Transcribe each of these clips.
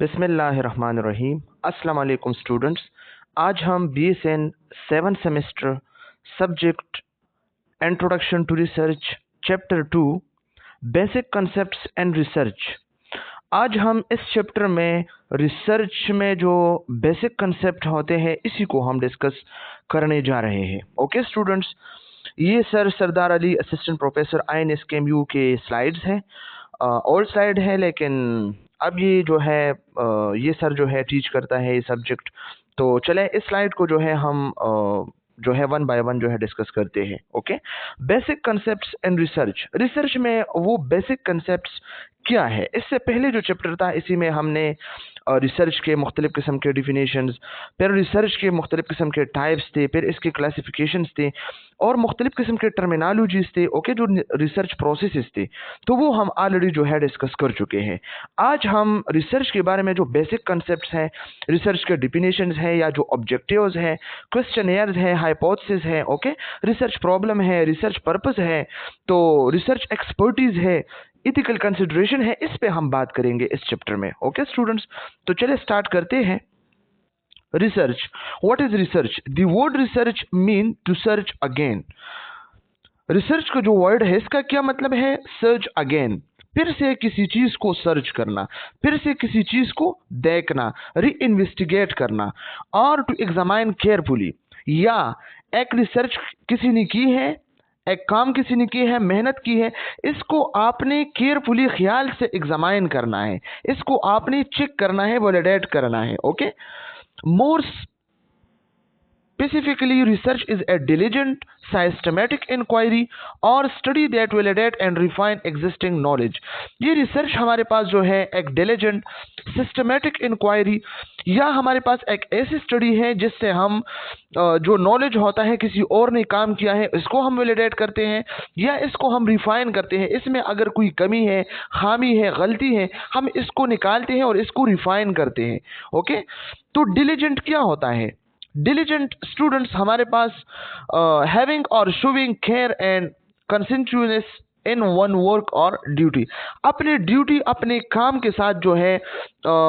बिस्मिल्लाहिर्रहमानिर्रहीम। अस्सलाम वालेकुम स्टूडेंट्स। आज हम BSN 7th semester subject introduction to research chapter 2 basic concepts and research. आज हम इस चैप्टर में रिसर्च में जो बेसिक कंसेप्ट होते हैं इसी को हम डिस्कस करने जा रहे हैं। ओके स्टूडेंट्स, ये सरदार अली असिस्टेंट प्रोफेसर INSKMU के स्लाइड्स हैं। ओल्ड स्लाइड है, लेकिन अब ये जो है ये सर जो है टीच करता है ये सब्जेक्ट। तो चलें इस स्लाइड को जो है हम जो है वन बाय वन जो है डिस्कस करते हैं। Okay, basic concepts in research. Research में वो बेसिक कंसेप्ट्स क्या है? इससे पहले जो चैप्टर था इसी में हमने रिसर्च के मुख्तलिफ़ किस्म के डिफिनेशंस, फिर रिसर्च के मुख्तलिफ़ किस्म के टाइप्स थे, फिर इसके क्लासिफिकेशंस थे और मुख्तलिफ़ किस्म के टर्मिनोलॉजीज थे। ओके, जो रिसर्च प्रोसेसेस थे तो वो हम ऑलरेडी जो है डिस्कस कर चुके हैं। आज हम रिसर्च के बारे में जो बेसिक कंसेप्ट्स हैं, रिसर्च के डिफिनेशंस हैं या जो ऑब्जेक्टिव्स हैं, क्वेश्चनेयर्स हैं, हाइपोथेसिस है, ओके, रिसर्च प्रॉब्लम है, रिसर्च पर्पस है, तो रिसर्च एक्सपर्टीज है, इथिकल कंसिडरेशन है, इस पे हम बात करेंगे इस चैप्टर में। ओके स्टूडेंट्स, तो चलिए स्टार्ट करते हैं। Research, what is research? The word research mean to search again. Research का जो वर्ड है इसका क्या मतलब है? सर्च अगेन, फिर से किसी चीज को सर्च करना, फिर से किसी चीज को देखना, री इन्वेस्टिगेट करना, और टू एग्जामाइन केयरफुली। या एक रिसर्च किसी ने की है, एक काम किसी ने की है, मेहनत की है, इसको आपने केयरफुली ख्याल से एग्जामाइन करना है, इसको आपने चेक करना है, वैलिडेट करना है। Okay, more specifically, research is a diligent, systematic inquiry or study that validate and refine existing knowledge। ये रिसर्च हमारे पास जो है एक diligent, systematic inquiry या हमारे पास एक ऐसी स्टडी है जिससे हम जो नॉलेज होता है किसी और ने काम किया है इसको हम वैलिडेट करते हैं या इसको हम रिफाइन करते हैं। इसमें अगर कोई कमी है, खामी है, गलती है, हम इसको निकालते हैं और इसको रिफाइन करते हैं। ओके, तो डिलीजेंट क्या होता है? diligent students हमारे पास having or showing care and conscientiousness in one work or duty। अपने ड्यूटी, अपने काम के साथ जो है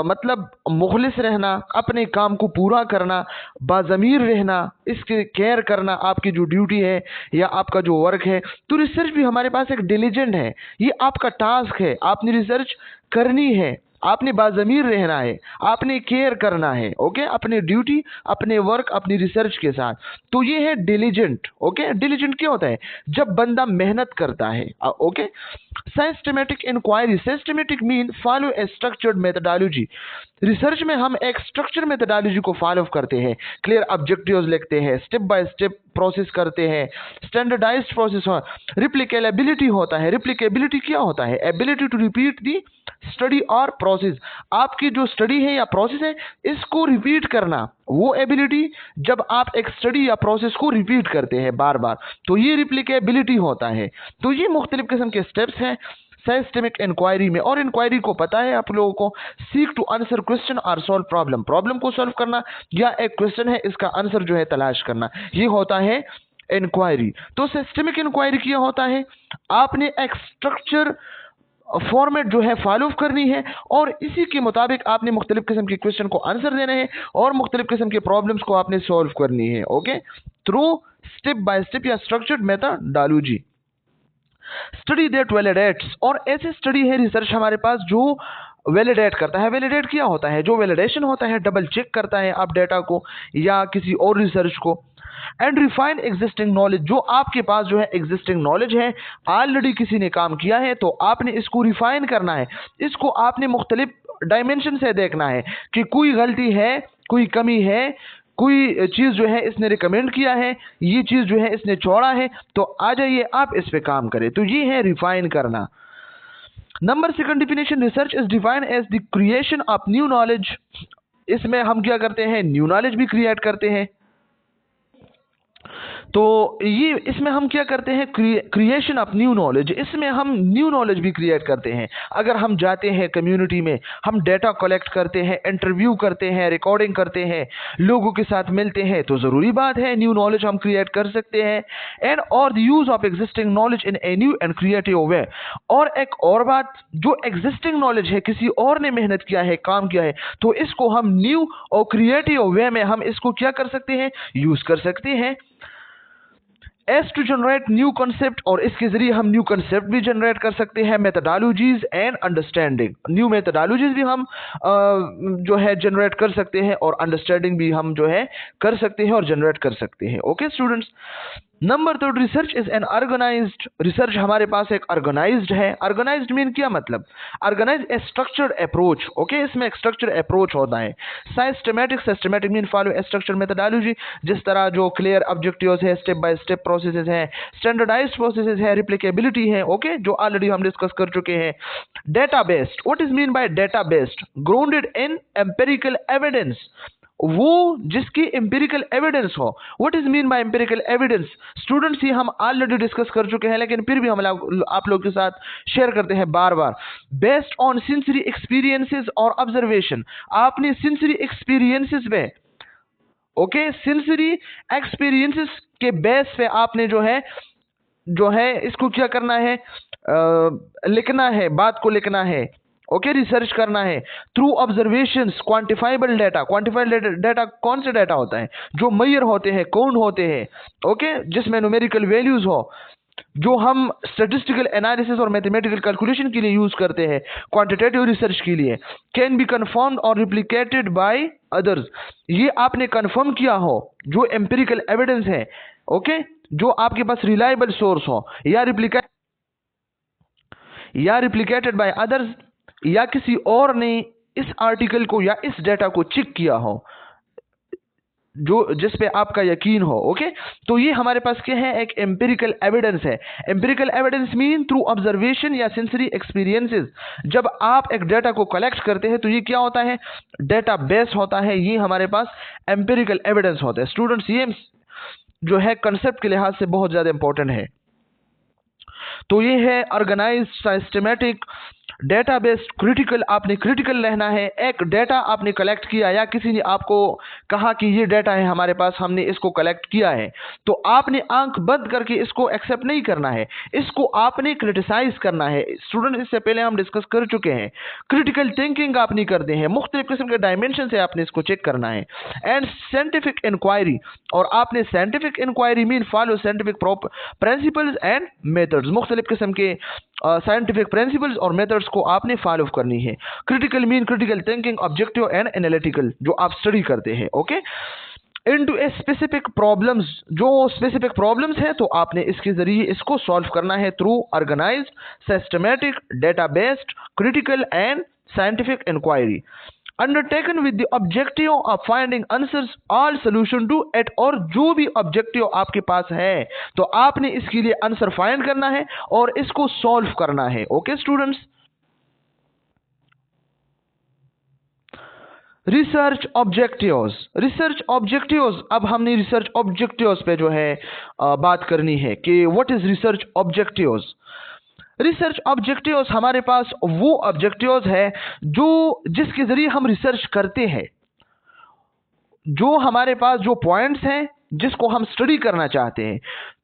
मतलब मुखलिस रहना, अपने काम को पूरा करना, बाज़मीर रहना, इसके केयर करना, आपकी जो ड्यूटी है या आपका जो वर्क है। तो रिसर्च भी हमारे पास एक डिलीजेंट है, ये आपका टास्क है, आपने रिसर्च करनी है, आपने बाज़मीर रहना है, आपने केयर करना है। ओके, अपनी ड्यूटी, अपने वर्क, अपनी रिसर्च के साथ। तो ये है डिलीजेंट। ओके, डिलीजेंट क्या होता है? जब बंदा मेहनत करता है। Okay, systematic inquiry, systematic mean follow a structured methodology. Research में हम एक स्ट्रक्चर मेथोडोलॉजी को फॉलो करते हैं, क्लियर ऑब्जेक्टिव्स लिखते हैं, स्टेप बाय स्टेप प्रोसेस करते हैं, स्टैंडर्डाइज्ड प्रोसेस हो। रिप्लिकेबिलिटी होता है। रिप्लिकेबिलिटी क्या होता है? Ability to repeat the study और प्रोसेस। आपकी जो स्टडी है या प्रोसेस है इसको रिपीट करना, वो एबिलिटी जब आप एक स्टडी या प्रोसेस को रिपीट करते हैं बार बार, तो ये रिप्लिकेबिलिटी होता है। तो ये मुख्तलिफ किस्म के स्टेप्स हैं सिस्टमिक इंक्वायरी में। और इंक्वायरी को पता है आप लोगों को, सीक टू आंसर क्वेश्चन और सॉल्व प्रॉब्लम, प्रॉब्लम को सॉल्व करना या एक क्वेश्चन है इसका आंसर जो है तलाश करना, ये होता है इंक्वायरी। तो सिस्टमिक इंक्वायरी क्या होता है? आपने एक स्ट्रक्चर फॉर्मेट जो है फॉलो करनी है और इसी के मुताबिक आपने मुख्तलिफ किस्म के क्वेश्चन को आंसर देने हैं और मुख्तलिफ किस्म के प्रॉब्लम्स को आपने सॉल्व करनी है। Okay, through step by step या structured methodology. Study that validates, और ऐसे स्टडी है रिसर्च हमारे पास जो वैलिडेट करता है। वैलिडेट क्या होता है? जो वैलिडेशन होता है, डबल चेक करता है आप डेटा को या किसी और रिसर्च को। एंड रिफाइन एग्जिस्टिंग नॉलेज, जो आपके पास जो है एग्जिस्टिंग नॉलेज है, ऑलरेडी किसी ने काम किया है तो आपने इसको रिफाइन करना है, इसको आपने मुख्तलिफ डायमेंशन से देखना है कि कोई गलती है, कोई कमी है, कोई चीज जो है इसने रिकमेंड किया है, ये चीज जो है इसने छोड़ा है, तो आ जाइए आप इस पे काम करें। तो ये है रिफाइन करना। Number second definition, research is defined as the creation of new knowledge. इसमें हम क्या करते हैं? न्यू नॉलेज भी क्रिएट करते हैं। तो ये इसमें हम क्या करते हैं, क्रिएशन ऑफ न्यू नॉलेज, इसमें हम न्यू नॉलेज भी क्रिएट करते हैं। अगर हम जाते हैं कम्युनिटी में, हम डेटा कलेक्ट करते हैं, इंटरव्यू करते हैं, रिकॉर्डिंग करते हैं, लोगों के साथ मिलते हैं, तो ज़रूरी बात है न्यू नॉलेज हम क्रिएट कर सकते हैं। एंड और the use of existing knowledge in a new and creative way. और एक और बात, जो एग्जिस्टिंग नॉलेज है, किसी और ने मेहनत किया है, काम किया है, तो इसको हम न्यू और क्रिएटिव वे में हम इसको क्या कर सकते हैं, यूज कर सकते हैं। As to generate new concept, और इसके जरिए हम न्यू कंसेप्ट भी जनरेट कर सकते हैं। Methodologies and understanding, new methodologies भी हम जो है जनरेट कर सकते हैं, और अंडरस्टैंडिंग भी हम जो है कर सकते हैं और जनरेट कर सकते हैं। Okay students, number third, research is an organised. Research हमारे पास एक ऑर्गेनाइज्ड है। ऑर्गेनाइज्ड मीन क्या मतलब, organise a structured approach. Okay, इसमें एक स्ट्रक्चर्ड अप्रोच होता है। Systematic, systematic mean follow a structure methodology, जिस तरह जो क्लियर ऑब्जेक्टिव्स है, स्टेप बाय स्टेप प्रोसेसेस है, स्टैंडर्डाइज्ड प्रोसेसेस है, रिप्लिकेबिलिटी है। ओके, जो ऑलरेडी हम डिस्कस कर चुके हैं। Data based, what is mean bye data based, grounded in empirical evidence, वो जिसकी एम्पिरिकल एविडेंस हो। What is mean bye empirical evidence, students ये हम ऑलरेडी डिस्कस कर चुके हैं, लेकिन फिर भी हम आप लोग के साथ शेयर करते हैं बार बार। बेस्ड ऑन सेंसरी एक्सपीरियंसेस और ऑब्जर्वेशन, आपने सेंसरी एक्सपीरियंसेस में, ओके, सेंसरी एक्सपीरियंसेस के बेस पे आपने जो है इसको क्या करना है, लिखना है, बात को लिखना है। ओके, रिसर्च करना है through observations, quantifiable data. Quantifiable data कौन से डाटा होता है, जो मेजर होते हैं, कौन होते हैं, ओके, जिसमें न्यूमेरिकल वैल्यूज हो, जो हम स्टैटिस्टिकल एनालिसिस और मैथमेटिकल कैलकुलेशन के लिए यूज करते हैं, क्वांटिटेटिव रिसर्च के लिए। कैन बी कंफर्म्ड और रिप्लिकेटेड बाय अदर्स, ये आपने कंफर्म किया हो, जो एम्पिरिकल एविडेंस है, ओके, जो आपके पास रिलायबल सोर्स हो, या रिप्लिकेटेड बाय अदर्स, या किसी और ने इस आर्टिकल को या इस डेटा को चेक किया हो, जो जिस पे आपका यकीन हो। ओके, तो ये हमारे पास क्या है, एक एम्पिरिकल एविडेंस है। Empirical evidence mean through observation या सेंसरी एक्सपीरियंसेस। जब आप एक डेटा को कलेक्ट करते हैं तो ये क्या होता है, डेटा बेस होता है, ये हमारे पास एम्पिरिकल एविडेंस होता है। स्टूडेंट्स ये जो है कंसेप्ट के लिहाज से बहुत ज्यादा इंपॉर्टेंट है। तो ये है organised, systematic, data based, critical. आपने क्रिटिकल रहना है। एक डेटा आपने कलेक्ट किया, या किसी ने आपको कहा कि ये डेटा है हमारे पास, हमने इसको कलेक्ट किया है, तो आपने आंख बंद करके इसको एक्सेप्ट नहीं करना है, इसको आपने क्रिटिसाइज करना है। स्टूडेंट, इससे पहले हम डिस्कस कर चुके हैं, क्रिटिकल थिंकिंग आप नहीं करते हैं, मुख्तलिफ किस्म के डायमेंशन से आपने इसको चेक करना है। एंड साइंटिफिक इंक्वायरी, और आपने scientific inquiry mean follow scientific principles and methods, मुख्तलिफ किस्म के साइंटिफिक प्रिंसिपल्स और मेथड्स को आपने फॉलो करनी है। Critical mean critical thinking, objective and analytical, जो आप स्टडी करते हैं। Okay, into a specific problems, जो स्पेसिफिक प्रॉब्लम्स है तो आपने इसके जरिए इसको सॉल्व करना है through organised, systematic, data based, critical and scientific inquiry, undertaken with the objective of finding answers all solution to it. और जो भी ऑब्जेक्टिव आपके पास है तो आपने इसके लिए आंसर फाइंड करना है और इसको सॉल्व करना है। Okay students, research objectives. Research objectives, अब हमने रिसर्च ऑब्जेक्टिव्स पे जो है बात करनी है कि what is research objectives. Research objectives हमारे पास वो ऑब्जेक्टिव्स है जो जिसके जरिए हम रिसर्च करते हैं, जो हमारे पास जो पॉइंट्स हैं जिसको हम स्टडी करना चाहते हैं,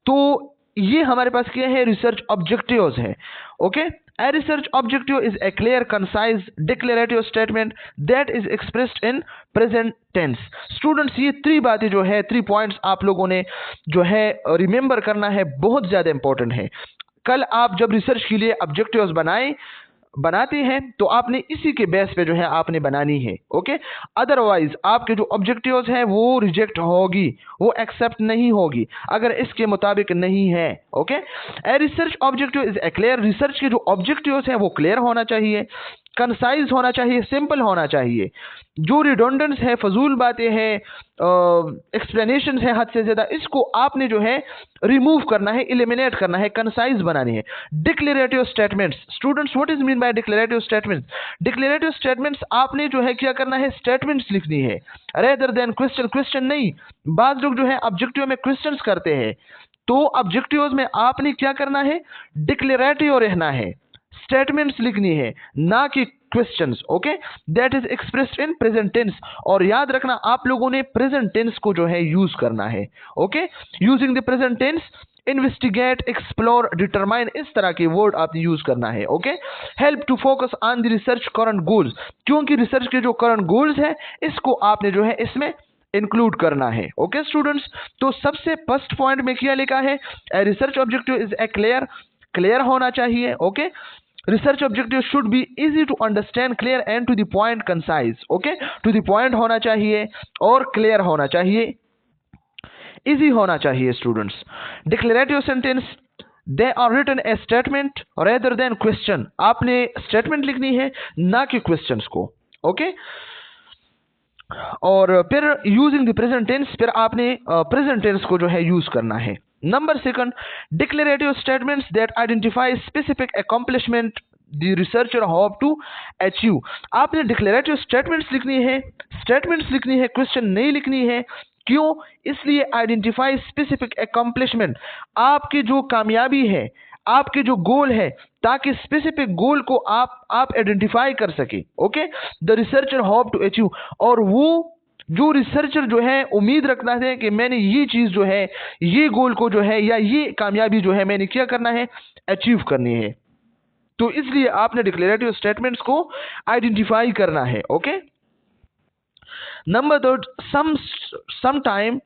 तो ये हमारे पास क्या है, रिसर्च ऑब्जेक्टिव्स है। Okay, a research objective is a clear, concise, declarative statement that is expressed in present tense। Students, ये 3 बातें जो है, 3 पॉइंट्स आप लोगों ने जो है रिमेंबर करना है, बहुत ज्यादा इंपॉर्टेंट है। कल आप जब रिसर्च के लिए ऑब्जेक्टिव्स बनाते हैं तो आपने इसी के बेस पे जो है आपने बनानी है। ओके, अदरवाइज आपके जो ऑब्जेक्टिव्स हैं वो रिजेक्ट होगी, वो एक्सेप्ट नहीं होगी अगर इसके मुताबिक नहीं है। Okay, a research objective is a clear, research के जो ऑब्जेक्टिव्स हैं वो क्लियर होना चाहिए। कंसाइज होना चाहिए, सिंपल होना चाहिए। जो रिडोंडेंस है, फजूल बातें हैं, एक्सप्लेनेशन है हद से ज्यादा, इसको आपने जो है रिमूव करना है, एलिमिनेट करना है, कंसाइज बनानी है। Declarative statements, students what is mean bye declarative statements? Declarative statements आपने जो है क्या करना है, स्टेटमेंट्स लिखनी है रेदर देन क्वेश्चन। क्वेश्चन नहीं, बाद लोग जो है ऑब्जेक्टिव में क्वेश्चंस करते हैं, तो ऑब्जेक्टिव्स में आपने क्या करना है, डिक्लेरेटिव रहना है, स्टेटमेंट्स लिखनी है, ना कि questions. Okay, that is expressed in present tense. और याद रखना आप लोगों ने प्रेजेंट टेंस को जो है यूज करना है। Okay, using the present tense, investigate, explore, determine, इस तरह के वर्ड आपने यूज करना है। Okay, help to focus on the research current goals, क्योंकि रिसर्च के जो करंट गोल्स है इसको आपने जो है इसमें इंक्लूड करना है। ओके स्टूडेंट्स, तो सबसे फर्स्ट पॉइंट में क्या लिखा है, research objective is a clear, clear होना चाहिए। Okay, research objective should be easy to understand, clear and to the point, concise. Okay, to the point होना चाहिए और क्लियर होना चाहिए, इजी होना चाहिए students. Declarative sentence, they are written a statement rather than question, आपने statement लिखनी है ना कि क्वेश्चंस को। ओके, और फिर यूजिंग द प्रेजेंट टेंस, फिर आपने प्रेजेंट टेंस को जो है यूज करना है। Number second, declarative statements that identify specific accomplishment the researcher hope to achieve, आपने डिक्लेरेटिव स्टेटमेंट्स लिखनी है, स्टेटमेंट्स लिखनी है, क्वेश्चन नहीं लिखनी है। क्यों? इसलिए आइडेंटिफाई स्पेसिफिक अकॉम्प्लिशमेंट, आपकी जो कामयाबी है, आपके जो गोल है, ताकि स्पेसिफिक गोल को आप आइडेंटिफाई कर सके। Okay, the researcher hope to achieve, और वो जो रिसर्चर जो है उम्मीद रखता है कि मैंने ये चीज जो है, ये गोल को जो है या ये कामयाबी जो है मैंने क्या करना है, अचीव करनी है। तो इसलिए आपने डिक्लेरेटिव स्टेटमेंट्स को आइडेंटिफाई करना है। Okay, number third, sometime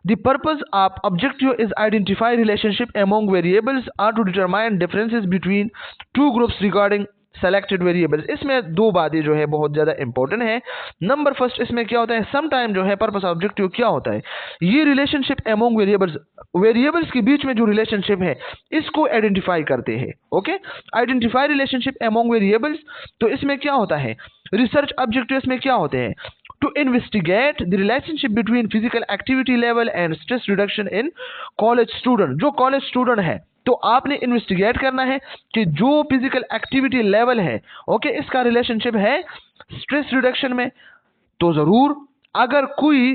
the purpose of objective is identify relationship among variables or to determine differences between two groups regarding selected variables. इसमें दो बातें जो है बहुत ज्यादा इंपॉर्टेंट है। नंबर फर्स्ट, इसमें क्या होता है, सम टाइम जो है पर्पस ऑब्जेक्टिव क्या होता है, ये रिलेशनशिप अमोंग वेरिएबल्स, वेरिएबल्स के बीच में जो रिलेशनशिप है इसको आइडेंटिफाई करते हैं। Okay, identify relationship among variables, तो इसमें क्या होता है, रिसर्च ऑब्जेक्टिव्स में क्या होते हैं, to investigate the relationship between physical activity level and stress reduction in college student। जो कॉलेज स्टूडेंट है तो आपने इन्वेस्टिगेट करना है कि जो फिजिकल एक्टिविटी लेवल है, ओके, इसका रिलेशनशिप है स्ट्रेस रिडक्शन में। तो जरूर अगर कोई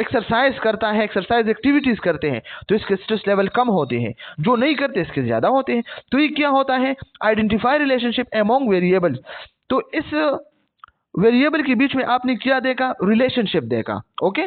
एक्सरसाइज करता है, एक्सरसाइज एक्टिविटीज करते हैं, तो इसके स्ट्रेस लेवल कम होते हैं, जो नहीं करते इसके ज्यादा होते हैं। तो ये क्या होता है, आइडेंटिफाई रिलेशनशिप अमोंग वेरिएबल्स। तो इस वेरिएबल के बीच में आपने क्या देखा, रिलेशनशिप देखा। Okay,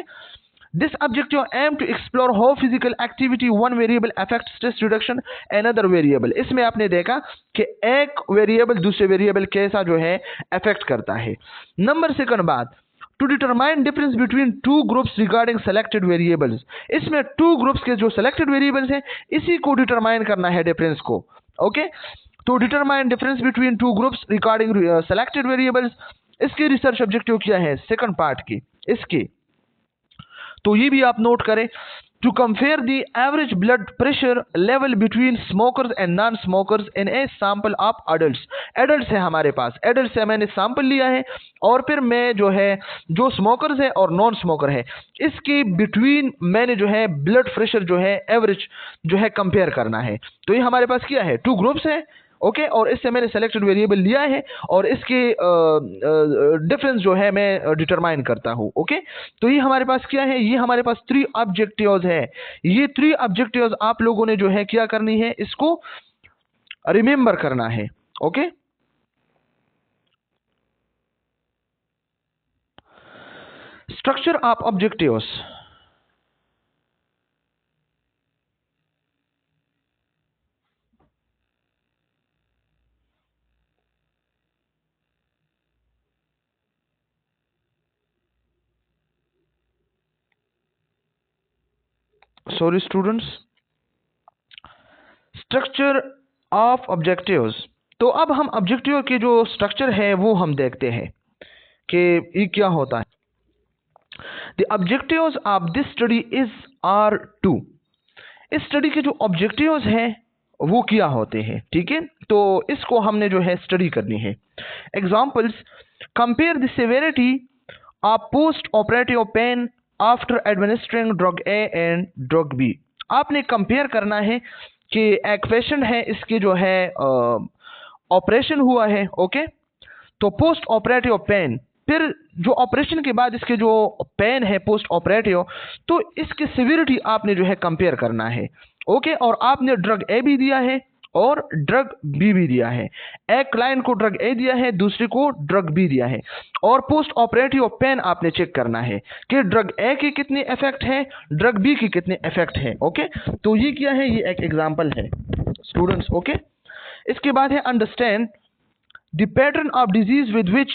this objective aim to explore how physical activity one variable affect stress reduction another variable. इसमें आपने देखा कि एक वेरिएबल दूसरे वेरिएबल कैसा जो है अफेक्ट करता है। नंबर सेकंड बात, to determine difference between two groups regarding selected variables. इसमें टू ग्रुप्स के जो सेलेक्टेड वेरिएबल्स हैं इसी को डिटरमाइन करना है, डिफरेंस को। ओके, तो determine difference between two groups regarding selected variables, इसके रिसर्च ऑब्जेक्टिव क्या है, सेकंड पार्ट की इसके, तो ये भी आप नोट करें। To compare the average blood pressure level between smokers and non smokers in a sample of adults. Adults है हमारे पास, एडल्ट से मैंने सैंपल लिया है और फिर मैं जो है जो स्मोकर्स है और नॉन स्मोकर है इसके बिटवीन मैंने जो है ब्लड प्रेशर जो है एवरेज जो है कंपेयर करना है। तो ये हमारे पास क्या है, टू ग्रुप्स है। ओके, और इससे मैंने सेलेक्टेड वेरिएबल लिया है और इसके डिफरेंस जो है मैं डिटरमाइन करता हूं। ओके, तो ये हमारे पास क्या है, ये हमारे पास 3 ऑब्जेक्टिव्स है। ये 3 ऑब्जेक्टिव्स आप लोगों ने जो है क्या करनी है, इसको रिमेंबर करना है। Okay, structure of objectives, sorry students, structure of objectives. तो अब हम ऑब्जेक्टिव के जो स्ट्रक्चर है वो हम देखते हैं कि ये क्या होता है। The objectives of this study is are to. इस स्टडी के जो ऑब्जेक्टिव्स हैं वो किया होते हैं, ठीक है। तो इसको हमने जो है स्टडी करनी है। Examples, compare the severity of post operative pain after administering drug A and drug B. आपने कंपेयर करना है कि एक पेशेंट है, इसके जो है ऑपरेशन हुआ है, ओके। तो पोस्ट ऑपरेटिव पेन, फिर जो ऑपरेशन के बाद इसके जो पेन है पोस्ट ऑपरेटिव, तो इसकी सिविरिटी आपने जो है कंपेयर करना है, ओके। और आपने ड्रग ए भी दिया है और ड्रग बी भी दिया है। एक क्लाइंट को ड्रग ए दिया है, दूसरे को ड्रग बी दिया है, और पोस्ट ऑपरेटिव पेन आपने चेक करना है कि ड्रग ए की कितनी इफेक्ट है, ड्रग बी की कितने इफेक्ट है, ओके। तो ये क्या है, ये एक एग्जांपल है स्टूडेंट्स, ओके। इसके बाद है understand the pattern of disease with which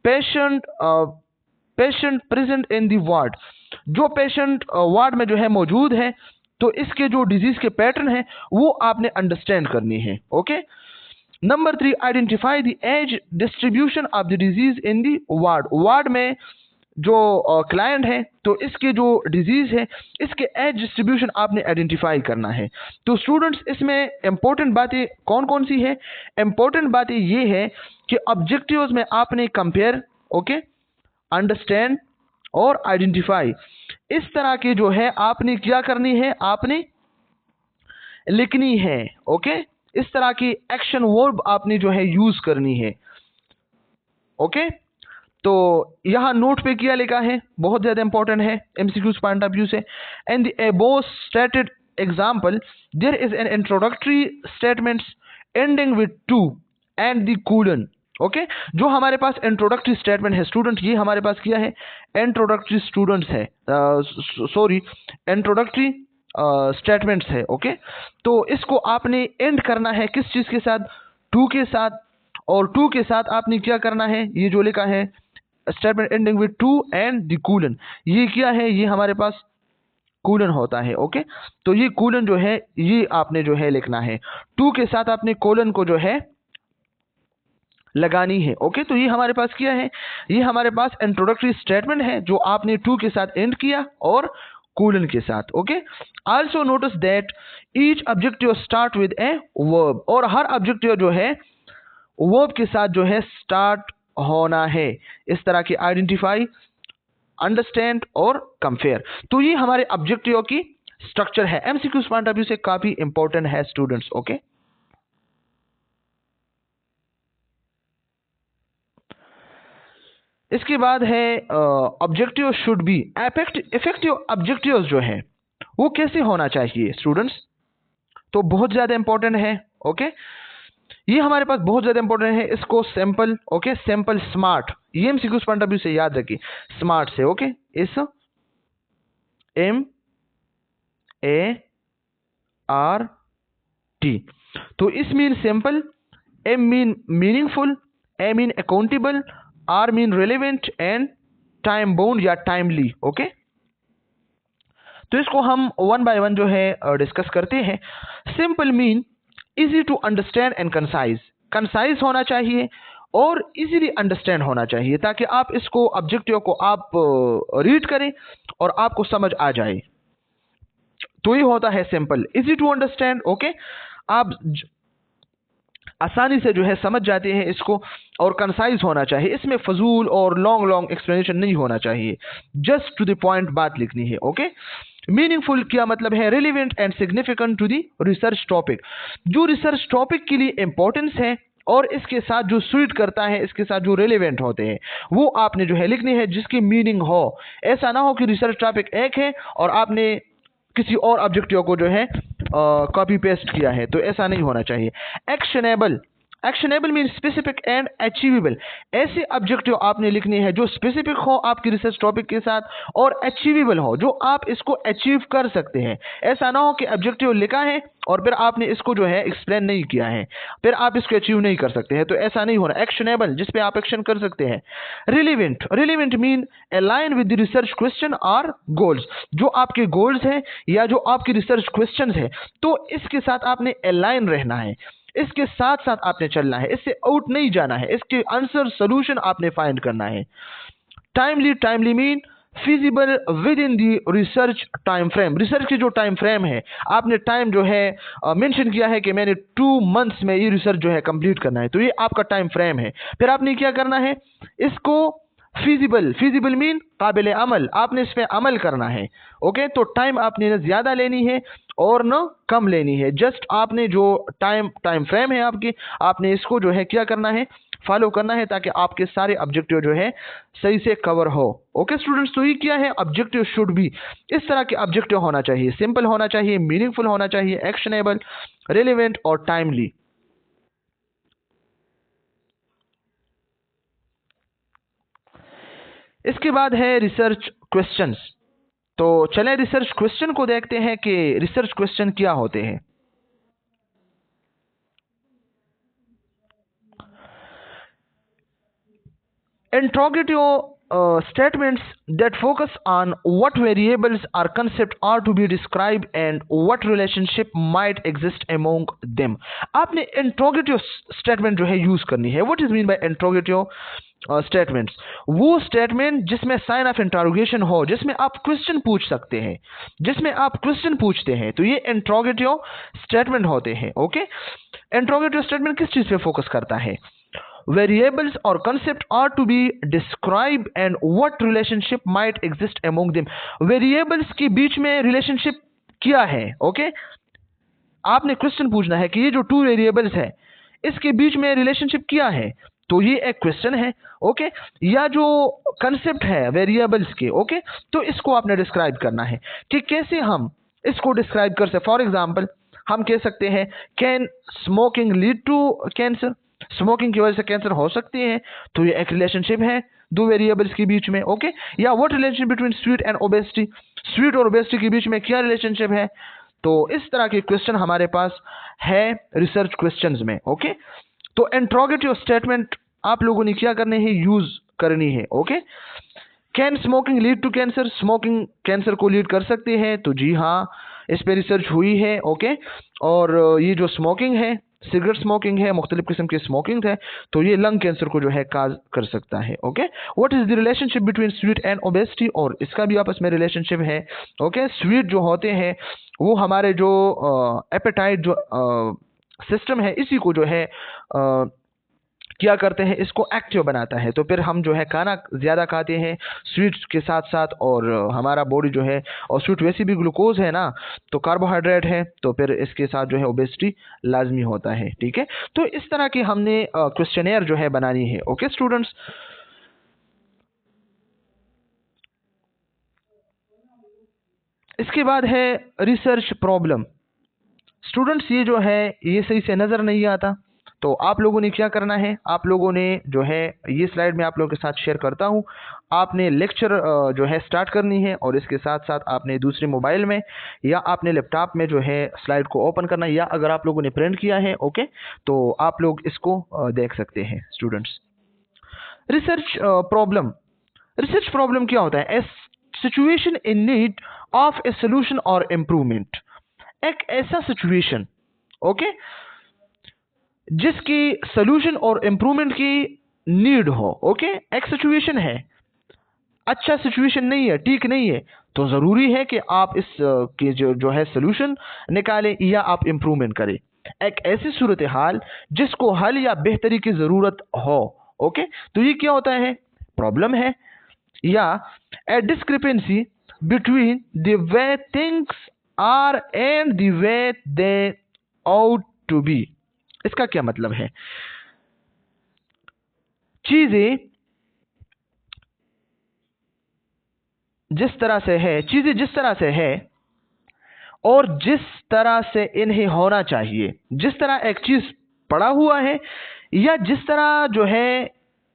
patient present in the ward. जो पेशेंट वार्ड में जो है मौजूद है, तो इसके जो डिजीज के पैटर्न है वो आपने अंडरस्टैंड करनी है, okay. Number 3, identify the age distribution of the disease in the ward. Ward में जो क्लाइंट है, तो इसके जो डिजीज है, इसके एज डिस्ट्रीब्यूशन आपने आइडेंटिफाई करना है। तो स्टूडेंट्स, इसमें इंपॉर्टेंट बातें कौन कौन सी है? इंपॉर्टेंट बातें ये है कि ऑब्जेक्टिव्स में आपने कंपेयर, ओके, अंडरस्टैंड और आइडेंटिफाई, इस तरह के जो है आपने क्या करनी है, आपने लिखनी है, ओके। इस तरह की एक्शन वर्ब आपने जो है यूज करनी है, ओके। तो यहां नोट पे किया लिखा है, बहुत ज्यादा इंपॉर्टेंट है एमसीक्यूज पॉइंट ऑफ व्यू से। And the above stated example there is an introductory statements ending with to and the colon, okay. जो हमारे पास इंट्रोडक्टरी स्टेटमेंट है स्टूडेंट, ये हमारे पास किया है इंट्रोडक्टरी स्टूडेंट्स है, सॉरी इंट्रोडक्टरी स्टेटमेंट्स है, ओके। तो इसको आपने एंड करना है किस चीज के साथ? टू के साथ। और टू के साथ आपने क्या करना है, ये जो लिखा है statement ending with to and the colon, ये क्या है, ये हमारे पास कोलन होता है, ओके। तो ये कोलन जो है ये आपने जो है लिखना है, टू के साथ आपने कोलन को जो है लगानी है, ओके। तो ये हमारे पास क्या है, ये हमारे पास इंट्रोडक्टरी स्टेटमेंट है जो आपने टू के साथ एंड किया और कोलन के साथ, okay. Also notice that each objective start with a verb, और हर ऑब्जेक्टिव जो है वर्ब के साथ जो है स्टार्ट होना है। इस तरह की आइडेंटिफाई, अंडरस्टैंड और कंपेयर, तो ये हमारे ऑब्जेक्टिव की स्ट्रक्चर है, एमसीक्यूज पॉइंट ऑफ व्यू से काफी इंपॉर्टेंट है स्टूडेंट्स, ओके। इसके बाद है objective should be effective. Objectives जो है वो कैसे होना चाहिए स्टूडेंट्स? तो बहुत ज्यादा इंपॉर्टेंट है, ओके। ये हमारे पास बहुत ज्यादा इंपॉर्टेंट है, इसको सिंपल, ओके, सिंपल स्मार्ट, ये एमसीक्यूज पॉइंट ऑफ व्यू से याद रखिए, स्मार्ट से, ओके। इस MART, तो इस mean simple, M mean meaningful, A mean accountable, R mean relevant and time bound या टाइमली, ओके। तो इसको हम वन बाय वन जो है डिस्कस करते हैं। Simple mean easy to understand and concise होना चाहिए और इजीली अंडरस्टैंड होना चाहिए, ताकि आप इसको ऑब्जेक्टिव को आप रीड करें और आपको समझ आ जाए। तो ये होता है simple, easy to understand, okay, आप आसानी से जो है समझ जाते हैं इसको। और कंसाइज होना चाहिए, इसमें फजूल और लॉन्ग एक्सप्लेनेशन नहीं होना चाहिए, जस्ट टू द पॉइंट बात लिखनी है, ओके। मीनिंगफुल क्या मतलब है? Relevant and significant to the research topic, जो रिसर्च टॉपिक के लिए इंपॉर्टेंस है और इसके साथ जो सूट करता है, इसके साथ जो रिलेवेंट होते हैं, वो आपने जो है लिखनी है, जिसकी मीनिंग हो। ऐसा ना हो कि रिसर्च टॉपिक एक है और आपने किसी और ऑब्जेक्टिव को जो है कॉपी पेस्ट किया है, तो ऐसा नहीं होना चाहिए। Actionable mean specific and achievable, ऐसे ऑब्जेक्टिव आपने लिखने हैं जो स्पेसिफिक हो आपकी रिसर्च टॉपिक के साथ और अचीवेबल हो, जो आप इसको अचीव कर सकते हैं। ऐसा ना हो कि ऑब्जेक्टिव लिखा है और फिर आपने इसको जो है एक्सप्लेन नहीं किया है, फिर आप इसको अचीव नहीं कर सकते हैं, तो ऐसा नहीं होना। एक्शनेबल, जिसपे आप एक्शन कर सकते हैं। Relevant mean align with the research question और गोल्स, जो आपके गोल्स हैं या जो आपके रिसर्च क्वेश्चंस है, तो इसके साथ आपने अलाइन रहना है, इसके साथ साथ आपने चलना है, इससे आउट नहीं जाना है, इसके आंसर सोल्यूशन आपने फाइंड करना है। Timely mean feasible with in the research time frame. Research की जो टाइम फ्रेम है, आपने टाइम जो है मेंशन किया है कि मैंने 2 मंथ्स में ये रिसर्च जो है कंप्लीट करना है, तो ये आपका टाइम फ्रेम है। फिर आपने क्या करना है, इसको फीजिबल, फीजिबल मीन काबिल अमल, आपने इस पे अमल करना है। ओके, तो टाइम आपने न ज्यादा लेनी है और न कम लेनी है, जस्ट आपने जो टाइम फ्रेम है आपकी, आपने इसको जो है क्या करना है, फॉलो करना है, ताकि आपके सारे ऑब्जेक्टिव जो है सही से कवर हो। ओके स्टूडेंट्स, तो ये क्या है, ऑब्जेक्टिव शुड बी, इस तरह के ऑब्जेक्टिव होना चाहिए, सिंपल होना चाहिए, मीनिंगफुल होना चाहिए, एक्शनेबल, रेलिवेंट और टाइमली। इसके बाद है रिसर्च क्वेश्चंस। तो चलें रिसर्च क्वेश्चन को देखते हैं कि रिसर्च क्वेश्चन क्या होते हैं। Interrogative statements that focus on what variables or concepts are to be described and what relationship might exist among them. आपने interrogative statement जो है यूज करनी है। What is mean by interrogative statements? वो statement जिसमें sign of interrogation हो, जिसमें आप क्वेश्चन पूछ सकते हैं, जिसमें आप क्वेश्चन पूछते हैं, तो ये interrogative statement होते हैं। ओके, interrogative statement किस चीज पे फोकस करता है, variables or concept are to be described and what relationship might exist among them। variables के बीच में relationship क्या है। ओके, आपने क्वेश्चन पूछना है कि ये जो 2 वेरिएबल्स है, इसके बीच में रिलेशनशिप क्या है, तो ये एक क्वेश्चन है। ओके, या जो कंसेप्ट है वेरिएबल्स के, ओके, तो इसको आपने डिस्क्राइब करना है कि कैसे हम इसको डिस्क्राइब कर सकते। फॉर एग्जाम्पल हम कह सकते हैं, can smoking lead to cancer, smoking की वजह से कैंसर हो सकती है, तो ये एक रिलेशनशिप है 2 वेरिएबल्स के बीच में। ओके, या what relationship between sweet and obesity, sweet और ओबेसिटी के बीच में क्या रिलेशनशिप है। तो इस तरह के क्वेश्चन हमारे पास है रिसर्च क्वेश्चंस में। ओके, तो इंट्रोगेटिव स्टेटमेंट आप लोगों ने क्या करने हैं, यूज करनी है। Okay, can smoking lead to cancer, smoking cancer को लीड कर सकती है, तो जी हाँ, इस पे रिसर्च हुई है। ओके, और ये जो स्मोकिंग है, सिगरेट स्मोकिंग है, मुख्तलिफ किस्म की स्मोकिंग है, तो ये लंग कैंसर को जो है काज कर सकता है। Okay, what is the relationship between sweet and obesity, और इसका भी आपस में रिलेशनशिप है। ओके, स्वीट जो होते हैं वो हमारे जो एपेटाइट जो सिस्टम है, इसी को जो है क्या करते हैं, इसको एक्टिव बनाता है। तो फिर हम जो है खाना ज़्यादा खाते हैं स्वीट्स के साथ साथ, और हमारा बॉडी जो है, और स्वीट वैसे भी ग्लूकोज है ना, तो कार्बोहाइड्रेट है, तो फिर इसके साथ जो है ओबेसिटी लाजमी होता है। ठीक है, तो इस तरह की हमने क्वेश्चनेयर जो है बनानी है। ओके स्टूडेंट्स, इसके बाद है रिसर्च प्रॉब्लम। स्टूडेंट्स, ये जो है ये सही से नज़र नहीं आता, तो आप लोगों ने क्या करना है, आप लोगों ने जो है ये स्लाइड में आप लोगों के साथ शेयर करता हूँ, आपने लेक्चर जो है स्टार्ट करनी है, और इसके साथ साथ आपने दूसरे मोबाइल में या आपने लैपटॉप में जो है स्लाइड को ओपन करना है, या अगर आप लोगों ने प्रिंट किया है, ओके, तो आप लोग इसको देख सकते हैं। Students, research problem, research problem क्या होता है, a situation in need of a solution और इम्प्रूवमेंट, एक ऐसा सिचुएशन, ओके, जिसकी सोल्यूशन और इम्प्रूवमेंट की नीड हो। ओके, एक सिचुएशन है, अच्छा सिचुएशन नहीं है, ठीक नहीं है, तो जरूरी है कि आप इस की जो है सोल्यूशन निकालें या आप इम्प्रूवमेंट करें। एक ऐसी सूरत हाल जिसको हल या बेहतरी की जरूरत हो। ओके, तो ये क्या होता है, प्रॉब्लम है, या a discrepancy between the way things are and the way they ought to be. इसका क्या मतलब है, चीजें जिस तरह से है, चीजें जिस तरह से है और जिस तरह से इन्हें होना चाहिए, जिस तरह एक चीज पड़ा हुआ है या जिस तरह जो है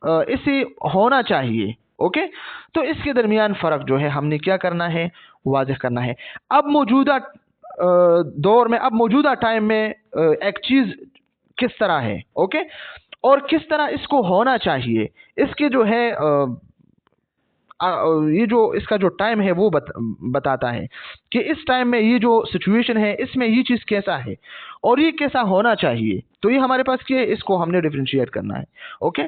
इसे होना चाहिए। ओके, तो इसके दरमियान फर्क जो है हमने क्या करना है, वाज़ेह करना है। अब मौजूदा दौर में, अब मौजूदा टाइम में एक चीज किस तरह है, ओके, और किस तरह इसको होना चाहिए, इसके जो है ये जो इसका जो टाइम है वो बताता है कि इस टाइम में ये जो सिचुएशन है, इसमें ये चीज़ कैसा है और ये कैसा होना चाहिए। तो ये हमारे पास क्या है, इसको हमने डिफरेंशिएट करना है। Okay,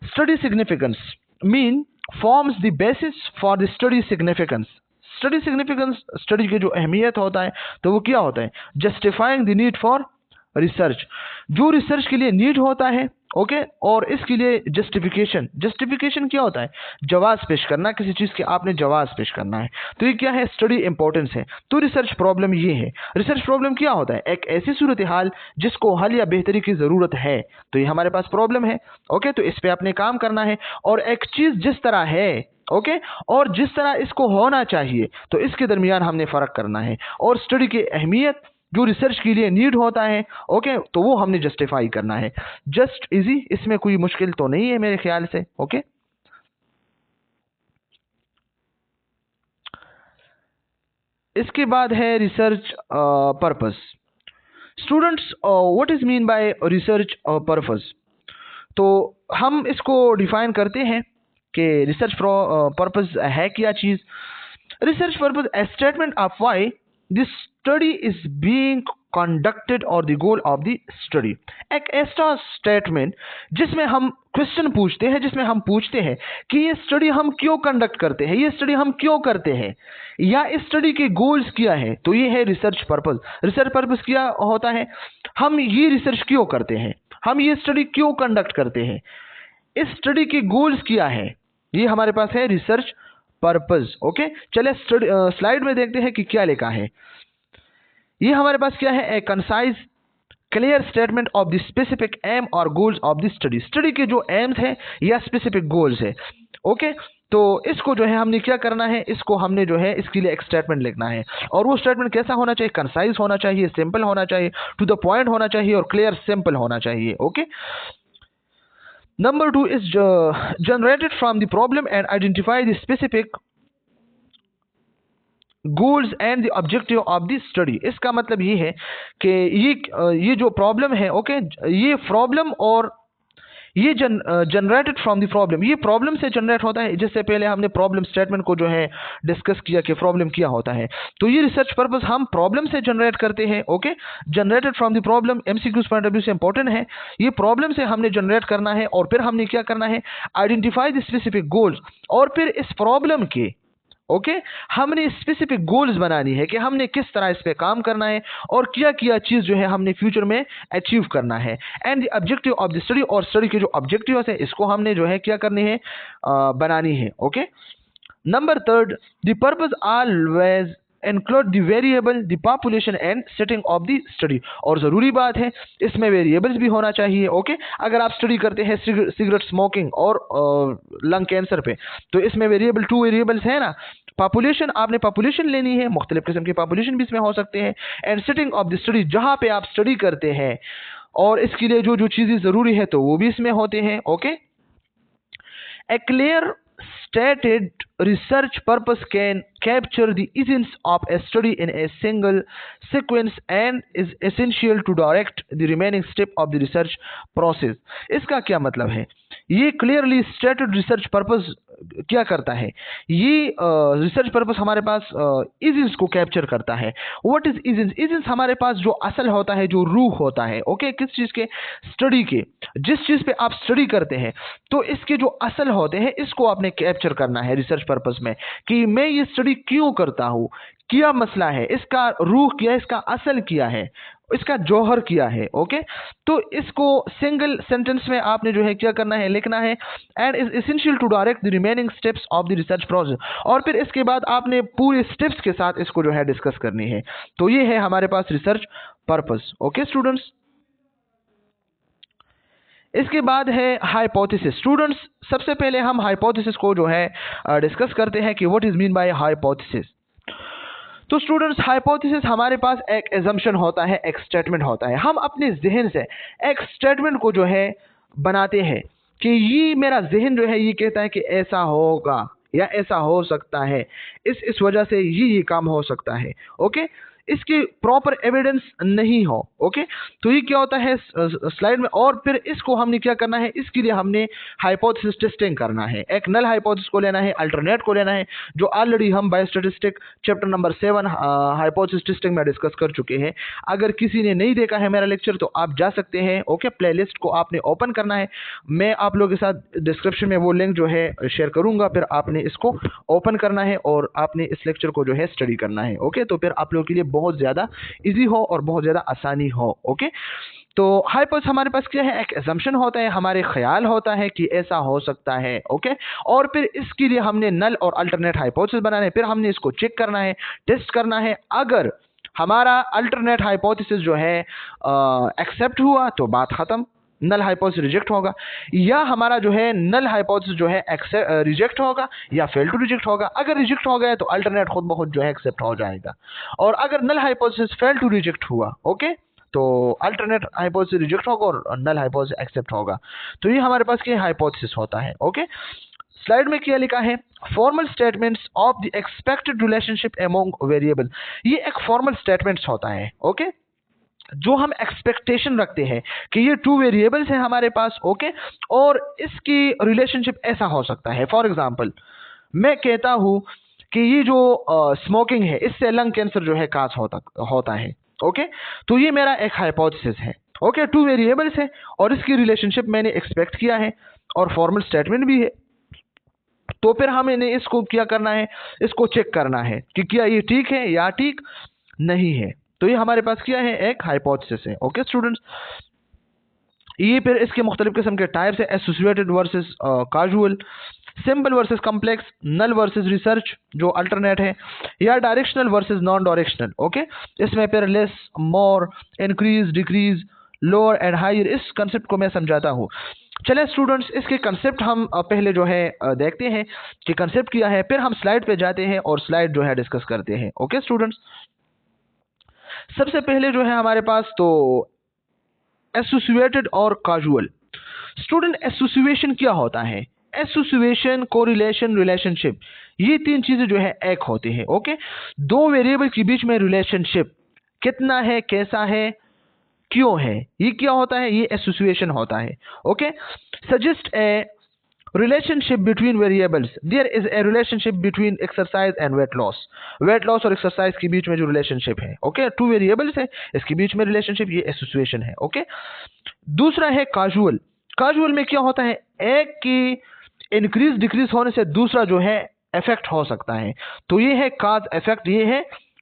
study significance mean forms the basis for the study significance. Study significance, study की जो अहमियत होता है तो वो क्या होता है? Justifying the need for research, जो रिसर्च के लिए नीड होता है, ओके, और इसके लिए जस्टिफिकेशन, जस्टिफिकेशन क्या होता है? जवाब पेश करना, किसी चीज के आपने जवाब पेश करना है, तो ये क्या है? स्टडी इंपॉर्टेंस है। तो रिसर्च प्रॉब्लम ये है। रिसर्च प्रॉब्लम क्या होता है? एक ऐसी सूरत हाल जिसको हल या बेहतरी की जरूरत है, तो ये हमारे पास प्रॉब्लम है, ओके, तो इस पे आपने काम करना है। और एक चीज जिस तरह है, ओके, और जिस तरह इसको होना चाहिए, तो इसके दरमियान हमने फर्क करना है। और स्टडी की अहमियत जो रिसर्च के लिए नीड होता है, ओके, तो वो हमने जस्टिफाई करना है। जस्ट इजी, इसमें कोई मुश्किल तो नहीं है मेरे ख्याल से, ओके। इसके बाद है research purpose. Students, what is mean bye research purpose? तो हम इसको डिफाइन करते हैं कि रिसर्च पर्पस है क्या चीज। Research purpose a statement of why this study is being conducted और the goal of the study. एक ऐसा स्टेटमेंट जिसमें हम क्वेश्चन पूछते हैं, जिसमें हम पूछते हैं कि ये स्टडी हम क्यों कंडक्ट करते हैं, ये स्टडी हम क्यों करते हैं, या इस स्टडी के गोल्स क्या है, तो ये है रिसर्च पर्पस। रिसर्च पर्पस क्या होता है? हम ये रिसर्च क्यों करते हैं, हम ये स्टडी क्यों कंडक्ट करते हैं, इस स्टडी के गोल्स क्या है, ये हमारे पास है रिसर्च पर्पस, ओके। चलिए स्लाइड में देखते हैं कि क्या लिखा है। ये हमारे पास क्या है? A concise clear statement of the specific aim और goals of the study. Study के जो एम्स है या स्पेसिफिक गोल्स है, ओके, तो इसको जो है हमने क्या करना है, इसको हमने जो है इसके लिए एक स्टेटमेंट लिखना है। और वो स्टेटमेंट कैसा होना चाहिए? कंसाइज होना चाहिए, सिंपल होना चाहिए, टू द पॉइंट होना चाहिए और क्लियर सिंपल होना चाहिए, okay. Number 2 is generated from the problem and identify the specific goals and the objective of the study। इसका मतलब ये है कि ये जो प्रॉब्लम है, ओके, ये प्रॉब्लम और ये जनरेटेड फ्रॉम द प्रॉब्लम, ये प्रॉब्लम से जनरेट होता है। जिससे पहले हमने प्रॉब्लम स्टेटमेंट को जो है डिस्कस किया कि प्रॉब्लम क्या होता है, तो ये रिसर्च पर्पस हम प्रॉब्लम से जनरेट करते हैं, okay. Generated from the problem MCQs point of view से इंपॉर्टेंट है, ये प्रॉब्लम से हमने जनरेट करना है। और फिर हमने क्या करना है? आइडेंटिफाई द स्पेसिफिक गोल्स, और फिर इस प्रॉब्लम के, ओके, हमने स्पेसिफिक गोल्स बनानी है कि हमने किस तरह इस पे काम करना है और क्या क्या चीज जो है हमने फ्यूचर में अचीव करना है। And the objective of the study, और स्टडी के जो ऑब्जेक्टिव्स है इसको हमने जो है क्या करनी है? बनानी है, okay. Number 3, the purpose always include the variable the population and setting of the study. और जरूरी बात है इसमें वेरिएबल्स भी होना चाहिए, ओके। अगर आप स्टडी करते हैं सिगरेट स्मोकिंग और लंग कैंसर पे, तो इसमें वेरिएबल 2 वेरिएबल्स है ना। पॉपुलेशन, आपने पॉपुलेशन लेनी है, मुख्तलिफ किस्म की पॉपुलेशन भी इसमें हो सकते हैं। And setting of the study, जहां पे आप स्टडी करते हैं और इसके लिए जो जो चीजें जरूरी है तो वो भी इसमें होते हैं, okay. A clear stated research purpose can capture the essence of a study in a single sequence and is essential to direct the remaining step of the research process। इसका क्या मतलब है? ये clearly stated research purpose क्या करता है? ये research purpose हमारे पास इजेंस को कैप्चर करता है। What is इजेंस? इजेंस हमारे पास जो असल होता है, जो रूह होता है, ओके, किस चीज के? स्टडी के। जिस चीज पे आप स्टडी करते हैं तो इसके जो असल होते हैं इसको आपने कैप्चर करना है रिसर्च पर्पस में, कि मैं ये स्टडी क्यों करता हूं, क्या मसला है, इसका रूह क्या है, इसका असल क्या है, इसका जौहर क्या है, ओके। तो इसको सिंगल सेंटेंस में आपने जो है क्या करना है? लिखना है। And is essential to direct the remaining steps of the research process. और फिर इसके बाद आपने पूरे स्टेप्स के साथ इसको जो है डिस्कस करनी है। तो ये है हमारे पास रिसर्च पर्पस, ओके स्टूडेंट्स। इसके बाद है हाइपोथेसिस। स्टूडेंट्स, सबसे पहले हम हाइपोथेसिस को जो है डिस्कस करते हैं कि what is mean bye hypothesis. तो स्टूडेंट्स, हाइपोथेसिस हमारे पास एक एजम्पशन होता है, एक स्टेटमेंट होता है। हम अपने जहन से एक स्टेटमेंट को जो है बनाते हैं कि ये मेरा जहन जो है ये कहता है कि ऐसा होगा या ऐसा हो सकता है, इस वजह से ये काम हो सकता है, ओके। इसकी प्रॉपर एविडेंस नहीं हो। ओके, तो ये क्या होता है स्लाइड में। और फिर इसको हमने क्या करना है, इसके लिए हमने हाइपोथेसिस टेस्टिंग करना है। एक नल हाइपोथेसिस को लेना है, अल्टरनेट को लेना है, जो ऑलरेडी हम बायोस्टैटिस्टिक चैप्टर नंबर 7 हाइपोथेसिस टेस्टिंग में डिस्कस कर चुके हैं। अगर किसी ने नहीं देखा है मेरा लेक्चर तो आप जा सकते हैं। ओके, प्लेलिस्ट को आपने ओपन करना है, मैं आप लोगों के साथ डिस्क्रिप्शन में वो लिंक जो है शेयर करूंगा, फिर आपने इसको ओपन करना है और आपने इस लेक्चर को जो है स्टडी करना है। ओके, तो फिर आप लोगों के लिए बहुत ज़्यादा इजी हो और बहुत ज़्यादा आसानी हो। ओके, तो हाइपोथेसिस हमारे पास क्या है, एक असम्पशन होता है, हमारे ख्याल होता है कि ऐसा हो सकता है। ओके, और फिर इसके लिए हमने नल और अल्टरनेट हाइपोथेसिस बनाना है, फिर हमने इसको चेक करना है, टेस्ट करना है। अगर हमारा अल्टरनेट हाइपोथेसिस जो है एक्सेप्ट हुआ तो बात खत्म, नल हाइपोथेसिस रिजेक्ट होगा, या हमारा जो है नल हाइपोथेसिस जो है रिजेक्ट होगा या फेल टू रिजेक्ट होगा। अगर रिजेक्ट हो गया तो अल्टरनेट खुद ब खुद जो है एक्सेप्ट हो जाएगा, और अगर null hypothesis fail to reject हुआ, ओके, तो अल्टरनेट हाइपोथेसिस रिजेक्ट होगा और नल हाइपोथेसिस एक्सेप्ट होगा। तो ये हमारे पास क्या हाइपोथेसिस होता है। ओके, स्लाइड में क्या लिखा है, formal statements of the expected relationship among variable. ये एक फॉर्मल स्टेटमेंट्स होता है। ओके, जो हम एक्सपेक्टेशन रखते हैं कि ये 2 वेरिएबल्स हैं हमारे पास। ओके, और इसकी रिलेशनशिप ऐसा हो सकता है। फॉर एग्जांपल, मैं कहता हूं कि ये जो स्मोकिंग है इससे लंग कैंसर जो है काज होता है। ओके, तो ये मेरा एक हाइपोथेसिस है। ओके, 2 वेरिएबल्स है और इसकी रिलेशनशिप मैंने एक्सपेक्ट किया है और फॉर्मल स्टेटमेंट भी है। तो फिर हमें इसको क्या करना है, इसको चेक करना है कि क्या ये ठीक है या ठीक नहीं है। तो ये हमारे पास क्या है, एक हाइपोथेसिस है। ओके स्टूडेंट्स, ये फिर इसके मुख्तलिफ किस्म के टाइप्स है, associated versus causal, simple versus complex, null versus research जो अल्टरनेट है, या directional versus non directional. Okay, इसमें फिर less, more, increase, decrease, lower and higher, इस कंसेप्ट को मैं समझाता हूँ। चले स्टूडेंट्स, इसके कंसेप्ट हम पहले जो है देखते हैं कि कंसेप्ट क्या है, फिर हम स्लाइड पे जाते हैं और स्लाइड जो है डिस्कस करते हैं। ओके स्टूडेंट्स, सबसे पहले जो है हमारे पास तो एसोसिएटेड और काजुअल। स्टूडेंट, एसोसिएशन क्या होता है, एसोसिएशन, कोरिलेशन, रिलेशनशिप, ये 3 चीजें जो है एक होती है। ओके, 2 वेरिएबल के बीच में रिलेशनशिप कितना है, कैसा है, क्यों है, ये क्या होता है, ये एसोसिएशन होता है। Okay, suggest a relationship between variables, there is a relationship between exercise and weight loss. Weight loss और एक्सरसाइज के बीच में जो रिलेशनशिप है, ओके, 2 वेरिएबल्स है, इसके बीच में रिलेशनशिप, ये एसोसिएशन है। ओके, दूसरा है काजुअल। काजुअल में क्या होता है, एक की इंक्रीज डिक्रीज होने से दूसरा जो है इफेक्ट हो सकता है, तो ये है काज इफेक्ट, ये है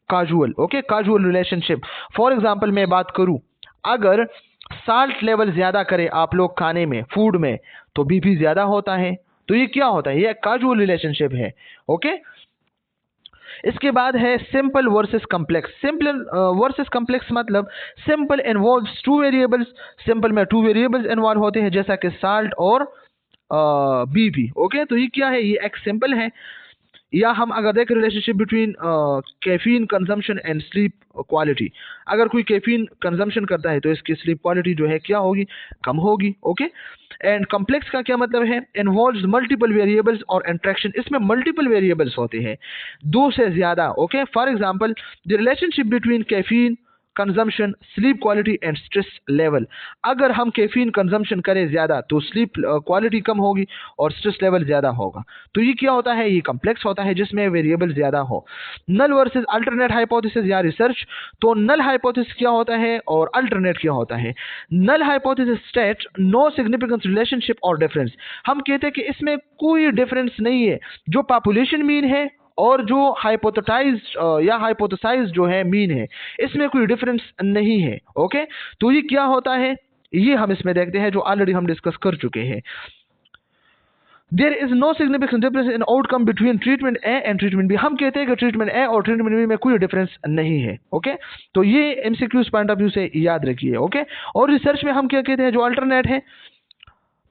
casual. Okay, casual relationship. For example मैं बात करूं, अगर साल्ट लेवल ज्यादा करे आप लोग खाने में, फूड में, तो बीपी ज्यादा होता है, तो ये क्या होता है, ये काजुअल रिलेशनशिप है। ओके, इसके बाद है simple versus complex. Simple versus complex मतलब सिंपल इन्वॉल्व्स 2 वेरिएबल्स, सिंपल में 2 वेरिएबल्स इन्वॉल्व होते हैं जैसा कि साल्ट और बीपी। ओके, तो ये क्या है, ये एक सिंपल है। या हम अगर देखें relationship between caffeine consumption and sleep quality, अगर कोई कैफीन कंजम्पशन करता है तो इसकी स्लीप क्वालिटी जो है क्या होगी, कम होगी। ओके, एंड कॉम्प्लेक्स का क्या मतलब है, इन्वॉल्व्स मल्टीपल वेरिएबल्स और इंटरेक्शन, इसमें मल्टीपल वेरिएबल्स होते हैं, 2 से ज्यादा। Okay, for example the relationship between caffeine consumption, sleep quality and stress level. अगर हम कैफीन कंजम्पशन करें ज्यादा तो स्लीप क्वालिटी कम होगी और स्ट्रेस लेवल ज्यादा होगा। तो ये क्या होता है, ये कम्प्लेक्स होता है जिसमें वेरिएबल ज्यादा हो। नल वर्सेस अल्टरनेट हाइपोथेसिस या रिसर्च, तो नल हाइपोथेसिस क्या होता है और अल्टरनेट क्या होता है। Null hypothesis state no significant relationship और डिफरेंस, हम कहते हैं कि इसमें कोई डिफरेंस नहीं है, जो पॉपुलेशन मीन है और जो हाइपोथेसाइज या हाइपोथेसाइज जो है मीन है, इसमें कोई डिफरेंस नहीं है। ओके, तो ये क्या होता है, ये हम इसमें देखते हैं जो ऑलरेडी हम डिस्कस कर चुके हैं। There is no significant difference in outcome between treatment A and treatment B, हम कहते हैं कि ट्रीटमेंट ए और ट्रीटमेंट बी में कोई डिफरेंस नहीं है। ओके, तो ये एमसीक्यूज पॉइंट ऑफ व्यू से याद रखिए। ओके, और रिसर्च में हम क्या कहते हैं, जो अल्टरनेट है,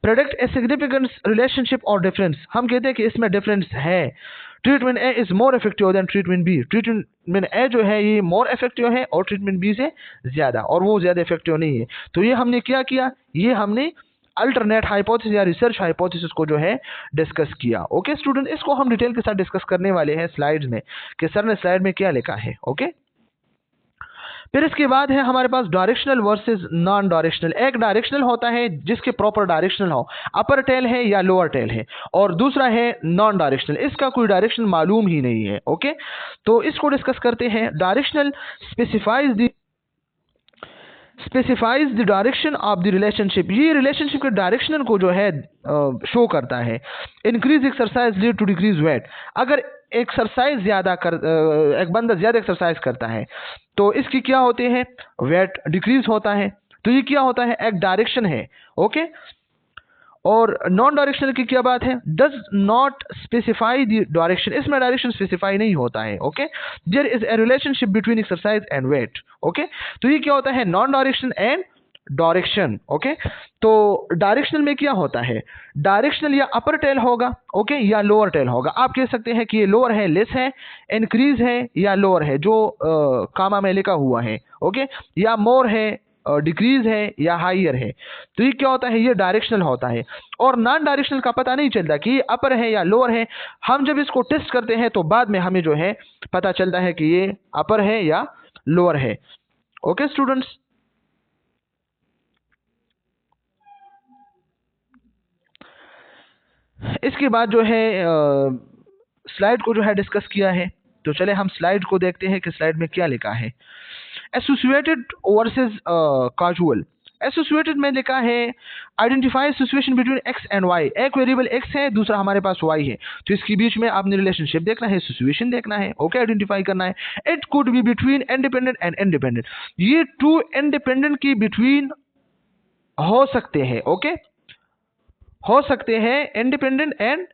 प्रेडिक्ट ए सिग्निफिकेंट रिलेशनशिप और डिफरेंस, हम कहते हैं कि इसमें डिफरेंस है। Treatment A is more effective than treatment B, treatment A जो है ये मोर इफेक्टिव है और ट्रीटमेंट बी से ज्यादा, और वो ज्यादा इफेक्टिव नहीं है। तो ये हमने क्या किया, ये हमने अल्टरनेट हाइपोथेसिस या रिसर्च हाइपोथेसिस को जो है डिस्कस किया। ओके स्टूडेंट, इसको हम डिटेल के साथ डिस्कस करने वाले हैं स्लाइड्स में कि सर ने स्लाइड में क्या लिखा है। ओके, फिर इसके बाद है हमारे पास डायरेक्शनल वर्सेस नॉन डायरेक्शनल। एक डायरेक्शनल होता है जिसके प्रॉपर डायरेक्शनल हो, अपर टेल है या लोअर टेल है, और दूसरा है नॉन डायरेक्शनल, इसका कोई डायरेक्शन मालूम ही नहीं है। ओके, तो इसको डिस्कस करते हैं। Directional specifies the direction of the relationship. ये रिलेशनशिप के डायरेक्शन को जो है शो करता है। Increase exercise lead to decrease weight. अगर एक्सरसाइज ज्यादा एक बंदा ज्यादा एक्सरसाइज करता है तो इसकी क्या होते हैं, वेट डिक्रीज होता है। तो ये क्या होता है, एक डायरेक्शन है। ओके, और नॉन डायरेक्शनल की क्या बात है, does not specify the direction, इसमें डायरेक्शन स्पेसिफाई नहीं होता है। Okay, there is a relationship between exercise and weight. Okay, तो ये क्या होता है, non direction and direction. Okay, तो डायरेक्शनल में क्या होता है, डायरेक्शनल या अपर टेल होगा, ओके, या लोअर टेल होगा। आप कह सकते हैं कि ये लोअर है, लेस है, इंक्रीज है, या लोअर है जो कामा में लिखा हुआ है। ओके, या मोर है, डिक्रीज है, या हाइयर है। तो ये क्या होता है, ये डायरेक्शनल होता है। और नॉन डायरेक्शनल का पता नहीं चलता कि ये अपर है या लोअर है। हम जब इसको टेस्ट करते हैं तो बाद में हमें जो है पता चलता है कि ये अपर है या लोअर है। ओके स्टूडेंट्स, इसके बाद जो है स्लाइड को जो है डिस्कस किया है। तो चले हम स्लाइड को देखते हैं कि स्लाइड में क्या लिखा है। Associated versus casual. एसोसिएटेड में लिखा है identify situation between X and Y. एक वेरिएबल एक्स है, दूसरा हमारे पास वाई है, तो इसके बीच में आपने रिलेशनशिप देखना है, सिचुएशन देखना है। ओके, आइडेंटिफाई करना है। It could be between independent and independent. ये टू इंडिपेंडेंट की बिटवीन हो सकते हैं। ओके, हो सकते हैं इंडिपेंडेंट एंड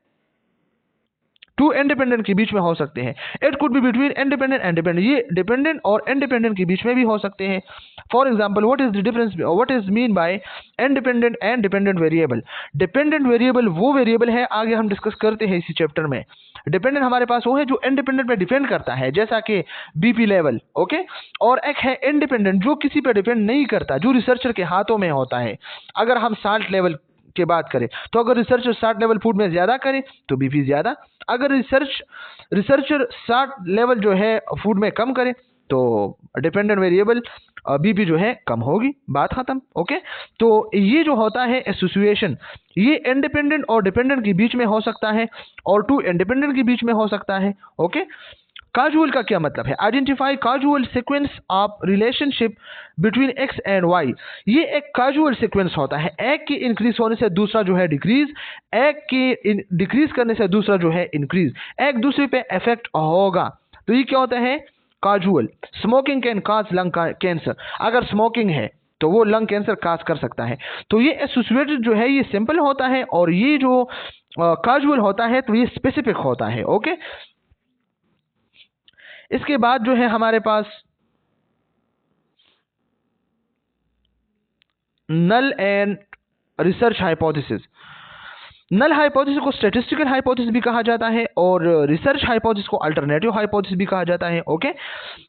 टू इंडिपेंडेंट के बीच में हो सकते हैं। It could be between independent and dependent, ये डिपेंडेंट और इंडिपेंडेंट के बीच में भी हो सकते हैं। For example, what is the difference, what is mean bye independent and dependent variable. Dependent variable वो वेरिएबल है, आगे हम डिस्कस करते हैं इसी चैप्टर में। डिपेंडेंट हमारे पास वो है जो इंडिपेंडेंट पे डिपेंड करता है, जैसा कि बीपी लेवल। ओके, और एक है इंडिपेंडेंट जो किसी पे डिपेंड नहीं करता, जो रिसर्चर के हाथों में होता है। अगर हम साल्ट लेवल की बात करें तो अगर रिसर्चर 60 लेवल फूड में ज्यादा करे तो बीपी ज्यादा, अगर रिसर्चर 60 लेवल जो है फूड में कम करे तो डिपेंडेंट वेरिएबल बीपी जो है कम होगी, बात खत्म। ओके, तो ये जो होता है एसोसिएशन, ये इंडिपेंडेंट और डिपेंडेंट के बीच में हो सकता है और टू इंडिपेंडेंट के बीच में हो सकता है। ओके, काजुअल का क्या मतलब है, identify casual sequence of relationship between X and Y. ये एक काजुअल सीक्वेंस होता है, एक के इंक्रीज होने से दूसरा जो है डिक्रीज, एक के डिक्रीज करने से दूसरा जो है इंक्रीज, एक दूसरे पे इफेक्ट होगा। तो ये क्या होता है, casual. Smoking can cause lung cancer, अगर स्मोकिंग है तो वो लंग कैंसर काज कर सकता है। तो ये एसोसिएटेड जो है ये सिंपल होता है, और ये जो काजुअल होता है तो ये स्पेसिफिक होता है। ओके, इसके बाद जो है हमारे पास null and research hypothesis. Null hypothesis को स्टैटिस्टिकल हाइपोथेसिस भी कहा जाता है और रिसर्च हाइपोथेसिस को अल्टरनेटिव हाइपोथेसिस भी कहा जाता है। Okay,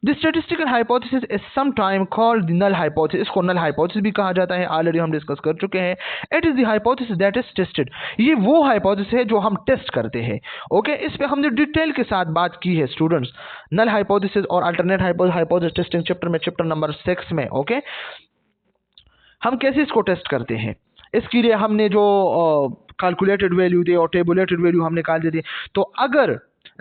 the statistical hypothesis is sometimes called the null hypothesis, इसको नल हाइपोथेसिस भी कहा जाता है, ऑलरेडी हम डिस्कस कर चुके हैं। It is the hypothesis that is tested, ये वो हाइपोथेसिस है जो हम टेस्ट करते हैं। ओके, इस पे हमने डिटेल के साथ बात की है स्टूडेंट्स, नल हाइपोथेसिस और अल्टरनेट हाइपोथेसिस टेस्टिंग चैप्टर में, चैप्टर नंबर 6 में। ओके, हम कैसे इसको टेस्ट करते हैं, इसके लिए हमने जो कैलकुलेटेड वैल्यू थे और टेबुलेटेड वैल्यू हमने निकाल दी थी। तो अगर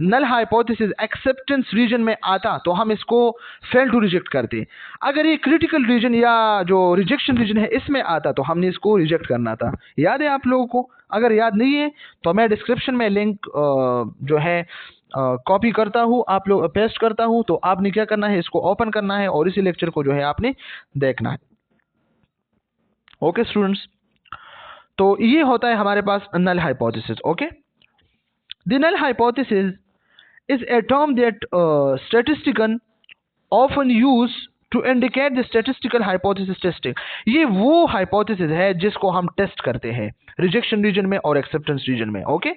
नल हाइपोथेसिस एक्सेप्टेंस रीजन में आता तो हम इसको फेल टू रिजेक्ट करते, अगर ये क्रिटिकल रीजन या जो रिजेक्शन रीजन है इसमें आता तो हमने इसको रिजेक्ट करना था। याद है आप लोगों को? अगर याद नहीं है तो मैं डिस्क्रिप्शन में लिंक जो है कॉपी करता हूँ, आप लोग पेस्ट करता हूँ, तो आपने क्या करना है, इसको ओपन करना है और इसी लेक्चर को जो है आपने देखना है। ओके स्टूडेंट्स, तो ये होता है हमारे पास null hypothesis. Okay, the null hypothesis is a term that statistician often use to indicate the statistical hypothesis testing. ये वो हाइपोथेसिस है जिसको हम टेस्ट करते हैं रिजेक्शन रीजन में और एक्सेप्टेंस रीजन में। Okay,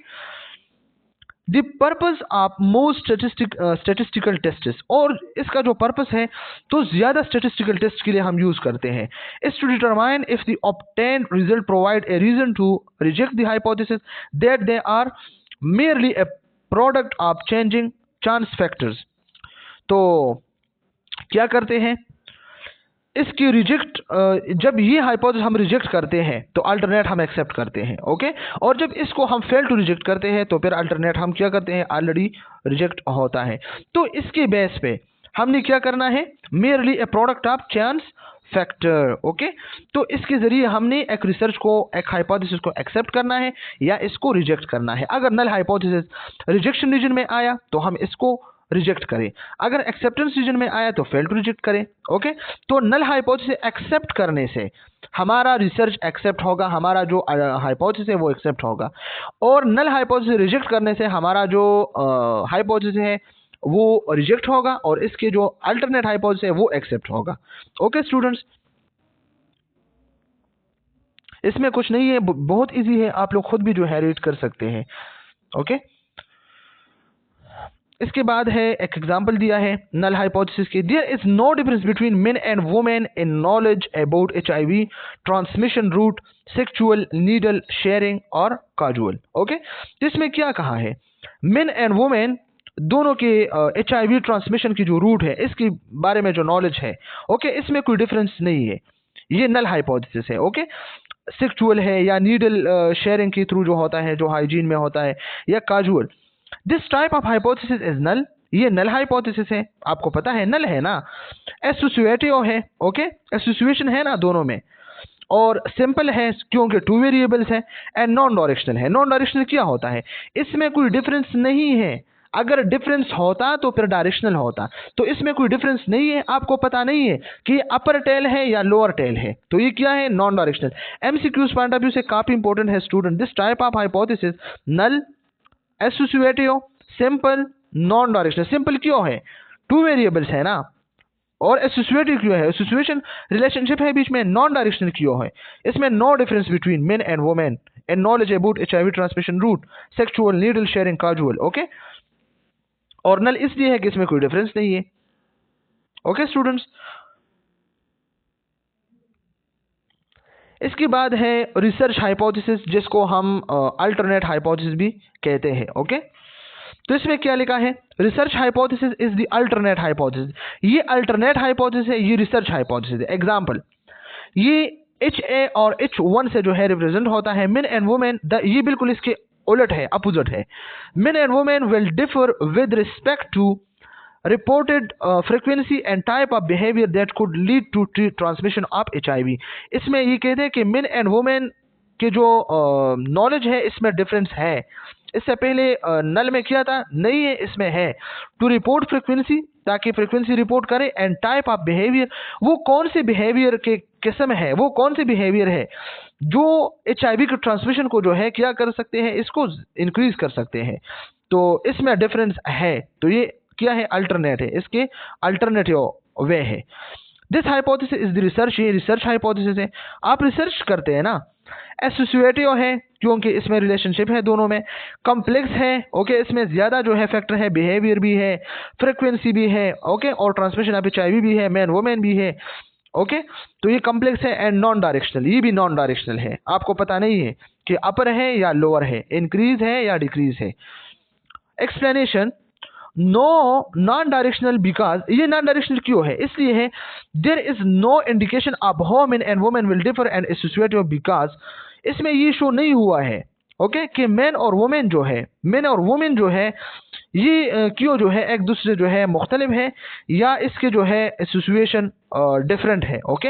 the purpose of most statistical test, और इसका जो पर्पस है तो ज्यादा स्टेटिस्टिकल टेस्ट के लिए हम यूज करते हैं, is to determine if the obtain result provide a reason to reject the hypothesis that they are merely a product of changing chance factors. तो क्या करते हैं, इसकी रिजेक्ट, जब ये हाइपोथेसिस हम रिजेक्ट करते हैं तो अल्टरनेट हम एक्सेप्ट करते हैं, ओके। और जब इसको हम फेल टू रिजेक्ट करते हैं तो फिर अल्टरनेट हम क्या करते हैं, ऑलरेडी रिजेक्ट होता है। तो इसके बेस पे हमने क्या करना है, merely a product of chance factor, okay. तो इसके जरिए हमने एक रिसर्च को, एक हाइपोथेसिस को एक्सेप्ट करना है या इसको रिजेक्ट करना है। अगर नल हाइपोथेसिस रिजेक्शन रीजन में आया तो हम इसको रिजेक्ट करें, अगर एक्सेप्टेंस रीजन में आया तो फेल टू रिजेक्ट करें, ओके। तो नल हाइपोथेसिस एक्सेप्ट करने से हमारा रिसर्च एक्सेप्ट होगा, हमारा जो हाइपोथेसिस है वो एक्सेप्ट होगा, और नल हाइपोथेसिस रिजेक्ट करने से हमारा जो हाइपोथेसिस है वो रिजेक्ट होगा और इसके जो अल्टरनेट हाइपोथेसिस है वो एक्सेप्ट होगा, ओके स्टूडेंट्स। इसमें कुछ नहीं है, बहुत इजी है, आप लोग खुद भी जो है रीड कर सकते हैं, ओके। इसके बाद है एक एग्जांपल दिया है नल हाइपोथेसिस के, there is no difference between men and women in knowledge about HIV transmission route, sexual needle sharing और काजुअल, ओके। तो इसमें क्या कहा है, मेन एंड वुमेन दोनों के HIV ट्रांसमिशन की जो रूट है इसके बारे में जो नॉलेज है, ओके, इसमें कोई डिफरेंस नहीं है, ये नल हाइपोथेसिस है, ओके। सेक्सुअल है या नीडल शेयरिंग के थ्रू जो होता है, जो हाइजीन में होता है, या casual, this type of hypothesis is null, ये नल हाइपोथेसिस है, आपको पता है नल है ना, एसोसिएटिव है, ओके, एसोसिएशन है ना दोनों में, और सिंपल है क्योंकि टू वेरिएबल्स है, एंड नॉन डायरेक्शनल है। नॉन डायरेक्शनल क्या होता है, इसमें कोई डिफरेंस नहीं है, अगर डिफरेंस होता तो फिर डायरेक्शनल होता, तो इसमें कोई डिफरेंस नहीं है, आपको पता नहीं है कि ये अपर टेल है या लोअर टेल है, तो ये क्या है, non directional. MCQs point of view से काफी इंपॉर्टेंट है student, this type of hypothesis null, associative, simple, non directional. Simple क्यों है, टू वेरिएबल्स है ना, और एसोसिएटिव क्यों है, एसोसिएशन रिलेशनशिप है बीच में, नॉन डायरेक्शनल क्यों है, इसमें no difference between men and women and knowledge about HIV transmission route, sexual needle sharing, casual, okay. और नल इसलिए है कि इसमें कोई डिफरेंस नहीं है, ओके स्टूडेंट्स। इसके बाद है रिसर्च हाइपोथेसिस, जिसको हम अल्टरनेट हाइपोथेसिस भी कहते हैं, ओके। तो इसमें क्या लिखा है, research hypothesis is the alternate hypothesis, ये अल्टरनेट हाइपोथेसिस है, ये रिसर्च हाइपोथेसिस है। एग्जांपल, ये HA और H1 से जो है रिप्रेजेंट होता है मेन एंड वुमेन, ये बिल्कुल इसके उलट है, अपोजिट है। Men and women will differ with respect to reported frequency and type of behavior that could lead to transmission of HIV। इसमें ये कहते हैं कि मेन एंड वुमेन के जो नॉलेज है इसमें डिफरेंस है, इससे पहले नल में किया था, नहीं है, इसमें है। टू रिपोर्ट फ्रीक्वेंसी, ताकि फ्रीक्वेंसी रिपोर्ट करे, एंड टाइप ऑफ बिहेवियर, वो कौन से बिहेवियर के किस्म है, वो कौन से बिहेवियर है जो HIV के ट्रांसमिशन को जो है क्या कर सकते हैं, इसको इंक्रीज कर सकते हैं, तो इसमें डिफरेंस है। तो ये क्या है, अल्टरनेट है, इसके अल्टरनेटिव वे है। This hypothesis is the research, ये रिसर्च हाइपोथेसिस है, आप रिसर्च करते हैं ना। एसोसिएटिव है क्योंकि इसमें रिलेशनशिप है दोनों में, कॉम्प्लेक्स है, ओके, इसमें ज्यादा जो है फैक्टर है, बिहेवियर भी है, फ्रीक्वेंसी भी है, ओके, और ट्रांसमिशन ऑफ HIV भी है, मैन वुमेन भी है, ओके। तो ये कॉम्प्लेक्स है, एंड नॉन डायरेक्शनल, ये भी नॉन डायरेक्शनल है, आपको पता नहीं है कि अपर है या लोअर है, इंक्रीज है या डिक्रीज है। Explanation, no non directional, because ये नॉन डायरेक्शनल क्यों है, इसलिए है there is no indication of how men and women will differ and associative, because इसमें ये शो नहीं हुआ है, ओके, कि मैन और वुमेन जो है, मैन और वुमेन जो है ये क्यों जो है एक दूसरे जो है मुख्तलिफ है, या इसके जो है एसोसिएशन डिफरेंट है, okay.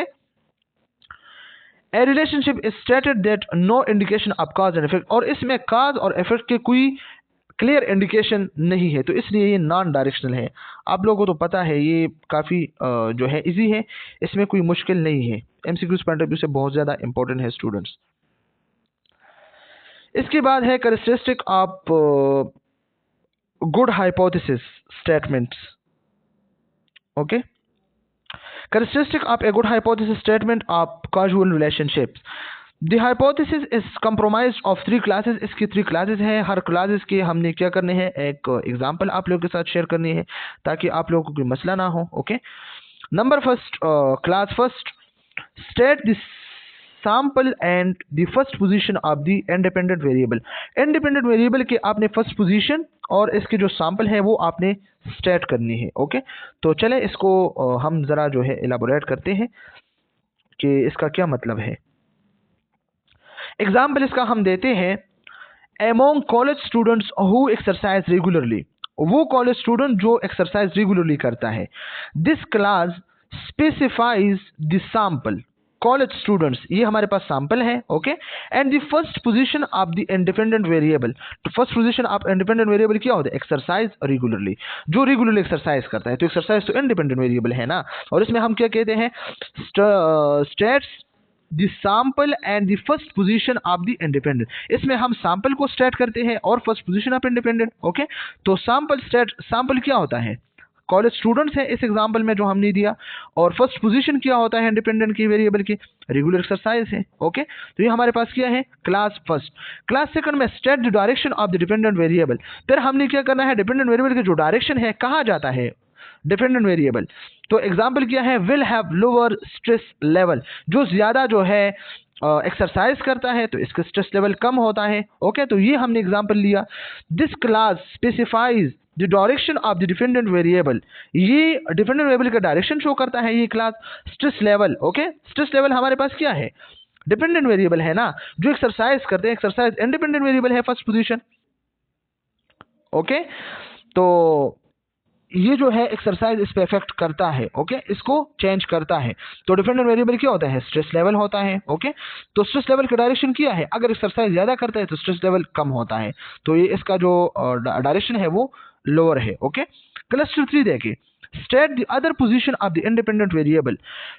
A relationship is stated that no indication of cause and effect, और इसमें कॉज और इफेक्ट के कोई क्लियर इंडिकेशन नहीं है, तो इसलिए ये नॉन डायरेक्शनल है। आप लोगों को तो पता है ये काफ़ी जो है इजी है, इसमें कोई मुश्किल नहीं है, एमसीक्यूज पॉइंट ऑफ व्यू से बहुत ज़्यादा इंपॉर्टेंट है स्टूडेंट्स। इसके बाद है characteristic of good hypothesis statements, okay. Characteristic of a good hypothesis statement of casual relationships, the hypothesis is compromised of 3 classes, इसकी 3 क्लासेस हैं, हर क्लासेस के हमने क्या करने हैं, एक एग्जांपल आप लोगों के साथ शेयर करनी है ताकि आप लोगों को कोई मसला ना हो, okay. Number first, class first, state this sample and the first position of the independent variable। independent variable के आपने फर्स्ट पोजीशन और इसके जो सैंपल है वो आपने स्टेट करनी है। ओके, तो चले इसको हम जरा जो है इलाबोरेट करते हैं कि इसका क्या मतलब है। एग्जाम्पल इसका हम देते हैं, among college students who exercise regularly, वो कॉलेज स्टूडेंट जो एक्सरसाइज रेगुलरली करता है। This class specifies the sample, college students ये हमारे पास सैंपल है। Okay, and the first position of the independent variable, तो first position of independent variable क्या होता है, एक्सरसाइज रेगुलरली, जो रेगुलरली एक्सरसाइज करता है। तो एक्सरसाइज तो इंडिपेंडेंट वेरिएबल है ना, और इसमें हम क्या कहते हैं, states the sample and the first position of the independent. इसमें हम सैंपल को स्टेट करते हैं और first position of independent. Okay, तो सैंपल क्या होता है, कॉलेज स्टूडेंट्स है इस एग्जांपल में जो हमने दिया, और फर्स्ट पोजीशन क्या होता है इंडिपेंडेंट की वेरिएबल की, रेगुलर एक्सरसाइज है। ओके, तो ये हमारे पास क्या है, क्लास फर्स्ट। क्लास सेकंड में state the direction of the dependent variable, फिर हमने क्या करना है, डिपेंडेंट वेरिएबल की जो डायरेक्शन है कहाँ जाता है डिपेंडेंट वेरिएबल। तो एग्जांपल क्या है, will have lower stress level, जो ज्यादा जो है एक्सरसाइज करता है तो इसका स्ट्रेस लेवल कम होता है। ओके, तो ये हमने एग्जांपल लिया। This class specifies the direction of the dependent variable, ये डिपेंडेंट वेरिएबल का डायरेक्शन शो करता है ये class. Stress level, okay, stress level हमारे पास क्या है, डिपेंडेंट वेरिएबल है ना, जो एक्सरसाइज करते हैं, एक्सरसाइज इंडिपेंडेंट वेरिएबल है फर्स्ट पोजीशन। ओके, तो ये जो है एक्सरसाइज इस पे इफेक्ट करता है। ओके, इसको चेंज करता है। तो डिपेंडेंट वेरिएबल क्या होता है, स्ट्रेस लेवल होता है। ओके, तो स्ट्रेस लेवल का डायरेक्शन क्या है, अगर एक्सरसाइज ज्यादा करता है तो स्ट्रेस लेवल कम होता है, तो ये इसका जो डायरेक्शन है वो लोअर है। ओके, क्लस्टर 3 देखिए, state the other position of the independent variable,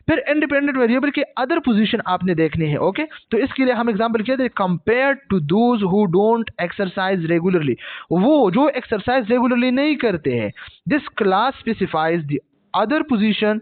फिर इंडिपेंडेंट वेरिएबल के अदर पोजीशन आपने देखने हैं। ओके, तो इसके लिए हम एग्जांपल क्या दे, compare to those who don't exercise regularly, वो जो एक्सरसाइज रेगुलरली नहीं करते हैं। This class specifies the other position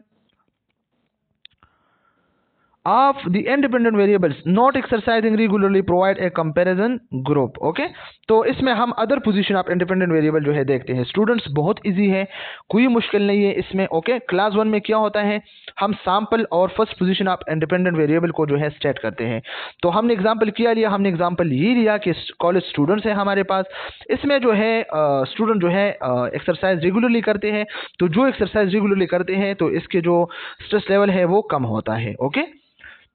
of the independent variables not exercising regularly provide a comparison group। Okay, तो इसमें हम other position of independent variable जो है देखते हैं। स्टूडेंट्स बहुत इजी है, कोई मुश्किल नहीं है इसमें। ओके, क्लास 1 में क्या होता है, हम सैंपल और first position of independent variable को जो है स्टेट करते हैं। तो हमने एग्जांपल क्या लिया, हमने एग्जांपल ये लिया कि कॉलेज स्टूडेंट्स है हमारे पास, इसमें जो है स्टूडेंट जो है एक्सरसाइज रेगुलरली करते हैं, तो जो एक्सरसाइज रेगुलरली करते हैं तो इसके जो स्ट्रेस लेवल है वो कम होता है। ओके,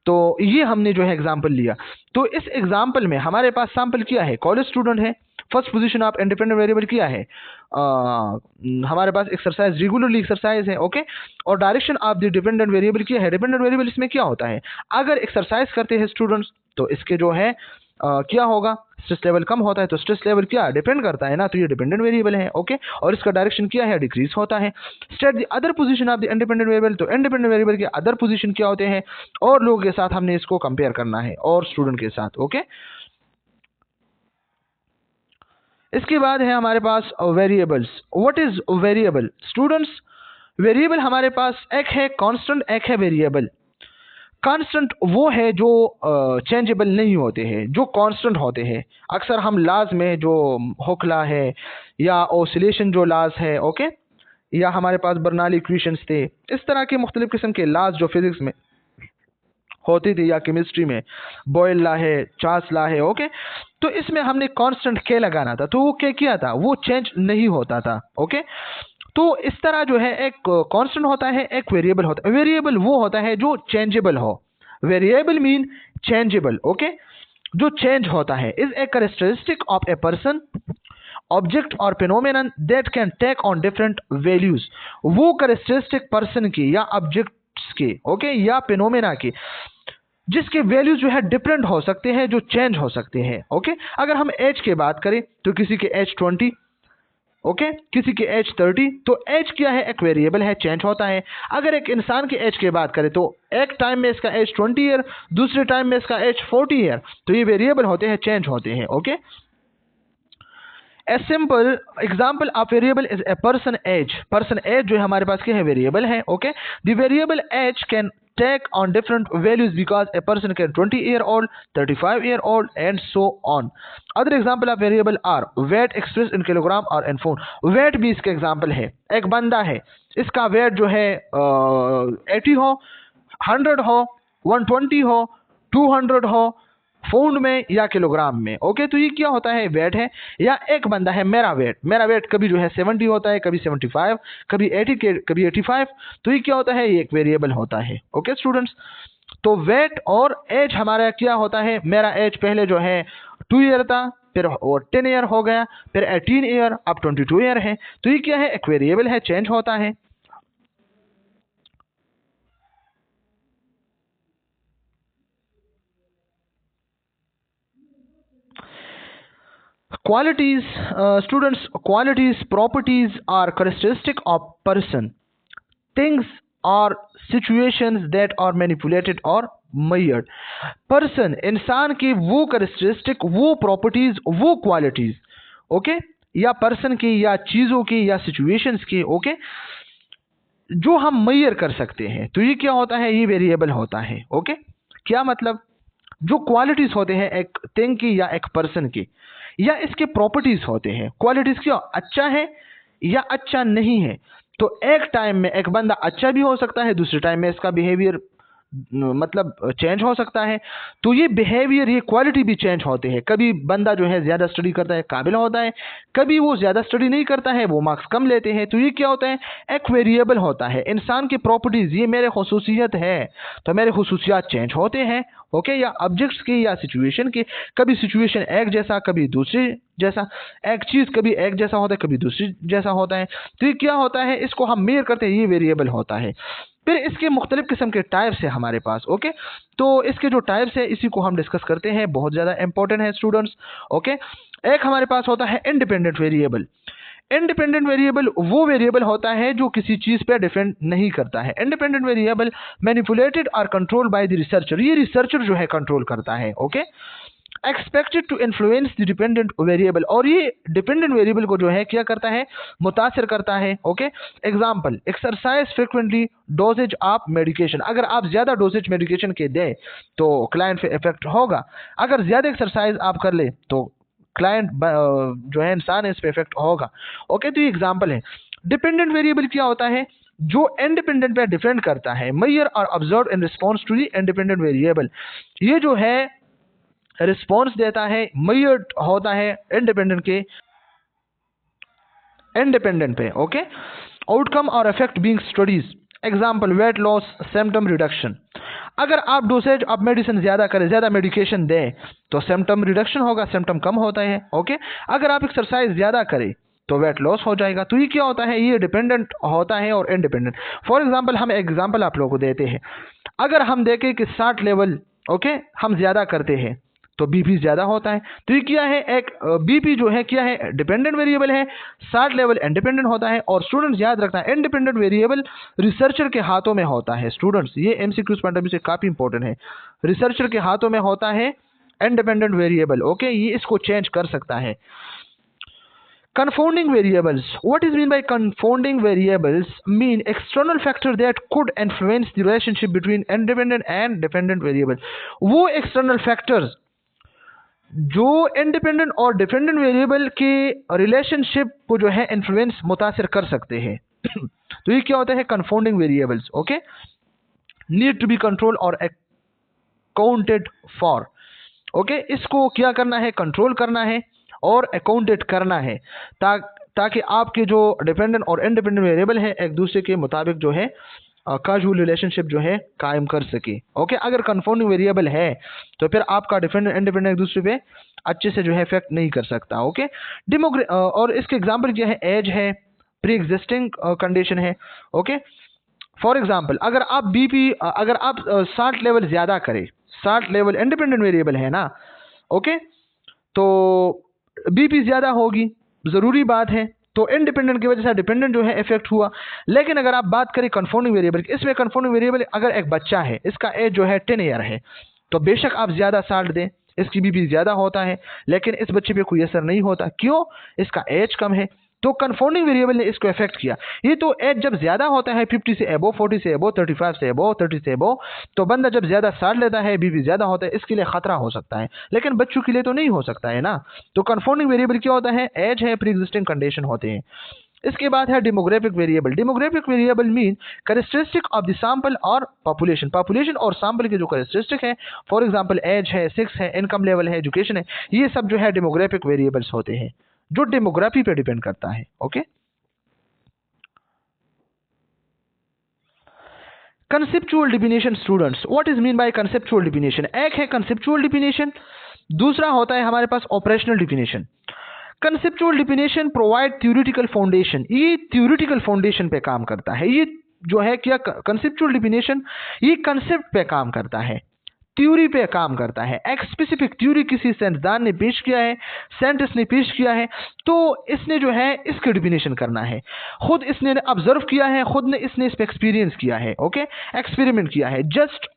तो ये हमने जो है एग्जांपल लिया। तो इस एग्जांपल में हमारे पास सैंपल क्या है, कॉलेज स्टूडेंट है, first position of independent variable क्या है, हमारे पास एक्सरसाइज रेगुलरली एक्सरसाइज है। ओके, और direction of the dependent variable क्या है, डिपेंडेंट वेरिएबल इसमें क्या होता है, अगर एक्सरसाइज करते हैं स्टूडेंट्स तो इसके जो है क्या होगा, स्ट्रेस लेवल कम होता है, तो स्ट्रेस लेवल क्या डिपेंड करता है ना, तो ये डिपेंडेंट वेरिएबल है। ओके, और इसका डायरेक्शन क्या है, डिक्रीज होता है। State the other position of the independent variable, तो इंडिपेंडेंट वेरिएबल के अदर पोजीशन क्या होते हैं, और लोगों के साथ हमने इसको कंपेयर करना है और स्टूडेंट के साथ। ओके, इसके बाद है हमारे पास variables. What is variable students, variable हमारे पास एक है कांस्टेंट, एक है वेरिएबल। कांस्टेंट वो है जो चेंजेबल नहीं होते हैं, जो कांस्टेंट होते हैं। अक्सर हम लाज में जो हुक्ला है या ओसिलेशन जो लाज है, ओके, या हमारे पास बर्नौली इक्वेशंस थे, इस तरह के मुख्तलिफ किस्म के लाज जो फिजिक्स में होती थी या केमिस्ट्री में बॉयल लॉ है, चार्ल्स लॉ है। ओके, तो इसमें हमने कांस्टेंट के लगाना था, तो वो क्या किया था, वो चेंज नहीं होता था। ओके, तो इस तरह जो है एक कांस्टेंट होता है, एक वेरिएबल होता है। वेरिएबल वो होता है जो चेंजेबल हो, वेरिएबल मीन चेंजेबल। ओके, जो चेंज होता है, is a characteristic of a person, object और phenomenon that can take on different values, वो कैरेक्टरिस्टिक पर्सन की या ऑब्जेक्ट्स के, ओके, या फिनोमेना की जिसके वैल्यूज जो है डिफरेंट हो सकते हैं, जो चेंज हो सकते हैं। ओके, अगर हम एज की बात करें तो किसी के एज 20, ओके, किसी के एज 30, तो एज क्या है, एक वेरिएबल है, चेंज होता है। अगर एक इंसान के एज की बात करें तो एक टाइम में इसका एज 20 ईयर, दूसरे टाइम में इसका एज 40 ईयर, तो ये वेरिएबल होते हैं, चेंज होते हैं। Okay, a simple example of variable is a person age, person age जो है हमारे पास क्या है, वेरिएबल है। Okay, the variable age can take on different values because a person can 20-year-old, 35-year-old and so on. Other example of variable are weight expressed in kilogram or in pound. weight भी इसका example है। एक बंदा है, इसका wait जो है 80 हो, 100 हो, 120 हो, 200 हो पाउंड में या किलोग्राम में। ओके, तो ये क्या होता है, वेट है। या एक बंदा है, मेरा वेट कभी जो है 70 होता है, कभी 75, कभी 80, कभी 85। तो ये क्या होता है, ये एक वेरिएबल होता है। ओके स्टूडेंट्स, तो वेट और एज हमारा क्या होता है, मेरा एज पहले जो है 2 ईयर था, फिर वो 10 ईयर हो गया, फिर 18 ईयर, अब 22 ईयर है। तो ये क्या है, एक वेरिएबल है, चेंज होता है। Qualities, students, qualities, properties are characteristic of person, things or situations that are manipulated or measured. Person, इंसान की वो characteristic, वो properties, वो qualities, ओके, या person की, या चीज़ों की, या situations की, ओके, जो हम मैयर कर सकते हैं। तो ये क्या होता है, ये वेरिएबल होता है। ओके, क्या मतलब, जो क्वालिटीज होते हैं एक थिंग की या एक पर्सन की, या इसके प्रॉपर्टीज होते हैं। क्वालिटीज क्या, अच्छा है या अच्छा नहीं है। तो एक टाइम में एक बंदा अच्छा भी हो सकता है, दूसरे टाइम में इसका बिहेवियर मतलब चेंज हो सकता है। तो ये बिहेवियर, ये क्वालिटी भी चेंज होते हैं। कभी बंदा जो है ज़्यादा स्टडी करता है, काबिल होता है, कभी वो ज़्यादा स्टडी नहीं करता है, वो मार्क्स कम लेते हैं। तो ये क्या होता है, एक वेरिएबल होता है। इंसान की प्रॉपर्टीज़, ये मेरे खसूसियत है, तो मेरे खसूसियात चेंज होते हैं। ओके, या ऑब्जेक्ट्स की या सिचुएशन की, कभी सिचुएशन एक जैसा, कभी दूसरी जैसा, एक चीज़ कभी एक जैसा होता है, कभी दूसरी जैसा होता है। तो ये क्या होता है, इसको हम मेयर करते हैं, ये वेरिएबल होता है। फिर इसके मुख्तलिफ किस्म के टाइप्स है हमारे पास। ओके, तो इसके जो टाइप्स है इसी को हम डिस्कस करते हैं, बहुत ज़्यादा इंपॉर्टेंट है स्टूडेंट्स। ओके, एक हमारे पास होता है इंडिपेंडेंट वेरिएबल। इंडिपेंडेंट वेरिएबल वो वेरिएबल होता है जो किसी चीज़ पे डिपेंड नहीं करता है। इंडिपेंडेंट वेरिएबल मैनिपुलेटेड और कंट्रोल बाय द रिसर्चर, ये रिसर्चर जो है कंट्रोल करता है। Okay, expected to influence the dependent variable, और ये डिपेंडेंट वेरिएबल को जो है क्या करता है, मुतासिर करता है। Okay, example, exercise frequently, dosages of medication. अगर आप ज़्यादा डोजेज मेडिकेशन के दें तो क्लाइंट पे इफेक्ट होगा। अगर ज़्यादा एक्सरसाइज आप कर ले तो क्लाइंट जो है इंसान है, इस पे इफेक्ट होगा। ओके, तो ये एग्जांपल है। डिपेंडेंट वेरिएबल क्या होता है, जो इंडिपेंडेंट पे डिपेंड करता है। मेजर और observe in response to the independent variable, ये जो है रिस्पॉन्स देता है, मेजर्ड होता है इंडिपेंडेंट के, इंडिपेंडेंट पे। ओके, आउटकम और effect being studies, example weight loss, symptom reduction. अगर आप डोसेज ऑफ मेडिसिन ज़्यादा करें, ज़्यादा मेडिकेशन दें, तो सिम्टम रिडक्शन होगा, सिम्टम कम होता है। ओके, अगर आप एक्सरसाइज ज़्यादा करें तो वेट लॉस हो जाएगा। तो ये क्या होता है, ये डिपेंडेंट होता है और इंडिपेंडेंट। फॉर एग्जांपल, हम एग्जांपल आप लोगों को देते हैं। अगर हम देखें कि 60 लेवल, ओके, हम ज़्यादा करते हैं तो बीपी ज़्यादा होता है। तो ये क्या है, एक बीपी जो है क्या है, डिपेंडेंट वेरिएबल है। 60 लेवल इंडिपेंडेंट होता है। और स्टूडेंट्स याद रखना, इंडिपेंडेंट वेरिएबल रिसर्चर के हाथों में होता है। स्टूडेंट्स, ये एमसीक्यूज पॉइंट ऑफ व्यू से काफ़ी इंपॉर्टेंट है। रिसर्चर के हाथों में होता है इंडिपेंडेंट वेरिएबल। ओके, ये इसको चेंज कर सकता है। Confounding variables. What is mean by confounding variables? Mean external factor that could influence the relationship between independent and dependent variable. वो external factors जो इंडिपेंडेंट और डिपेंडेंट वेरिएबल के रिलेशनशिप को जो है इन्फ्लुएंस, मुतासिर कर सकते हैं। तो ये क्या होता है, confounding variables. Okay, need to be control और अकाउंटेड फॉर। ओके, इसको क्या करना है, कंट्रोल करना है और अकाउंटेड करना है, ताकि आपके जो डिपेंडेंट और इंडिपेंडेंट वेरिएबल है एक दूसरे के मुताबिक जो है काजुअल रिलेशनशिप जो है कायम कर सके। ओके, अगर कंफाउंडिंग वेरिएबल है तो फिर आपका डिपेंडेंट इंडिपेंडेंट एक दूसरे पे अच्छे से जो है इफेक्ट नहीं कर सकता। ओके, और इसके एग्जांपल क्या है, एज है, प्री एग्जिस्टिंग कंडीशन है। ओके, फॉर एग्जांपल, अगर आप बीपी, अगर आप 60 लेवल ज़्यादा करें, 60 लेवल इंडिपेंडेंट वेरिएबल है ना। ओके, तो बीपी ज़्यादा होगी, ज़रूरी बात है। तो इंडिपेंडेंट की वजह से डिपेंडेंट जो है इफेक्ट हुआ। लेकिन अगर आप बात करें कंफाउंडिंग वेरिएबल की, इसमें कंफाउंडिंग वेरिएबल अगर एक बच्चा है, इसका एज जो है 10 ईयर है, तो बेशक आप ज़्यादा साल्ट दें, इसकी बीपी ज़्यादा होता है, लेकिन इस बच्चे पे कोई असर नहीं होता। क्यों, इसका एज कम है। तो कंफाउंडिंग वेरिएबल ने इसको इफेक्ट किया। ये तो एज जब ज़्यादा होता है, 50 से एबो, 40 से एबो, 35 से एबो, 30 से एबो, तो बंदा जब ज़्यादा साल्ट लेता है, बीपी ज़्यादा होता है, इसके लिए खतरा हो सकता है। लेकिन बच्चों के लिए तो नहीं हो सकता है ना। तो कंफाउंडिंग वेरिएबल क्या होता है, एज है, प्री एग्जिस्टिंग कंडीशन होते हैं। इसके बाद है demographic variable. Demographic variable mean characteristic of the sample और पॉपुलेशन। पॉपुलेशन और सैंपल के जो कैरेक्टरिस्टिक है, फॉर एग्जांपल एज है, सेक्स है, इनकम लेवल है, एजुकेशन है, ये सब जो है डेमोग्राफिक वेरिएबल्स होते हैं जो डेमोग्राफी पे डिपेंड करता है। Okay, conceptual definition students, what is mean by conceptual definition? एक है कंसेप्चुअल डिफिनेशन, दूसरा होता है हमारे पास operational definition. Conceptual definition provide theoretical foundation, ये थ्योरेटिकल फाउंडेशन पे काम करता है। ये जो है क्या कंसेप्चुअल डिफिनेशन, ये कंसेप्ट पे काम करता है, थ्योरी पे काम करता है। एक स्पेसिफिक थ्योरी किसी साइंसदान ने पेश किया है, साइंटिस्ट ने पेश किया है, तो इसने जो है इसकी डिफिनेशन करना है। खुद इसने ऑब्जर्व किया है, खुद ने इसने इस पे एक्सपीरियंस किया है, ओके, एक्सपेरिमेंट किया है। Just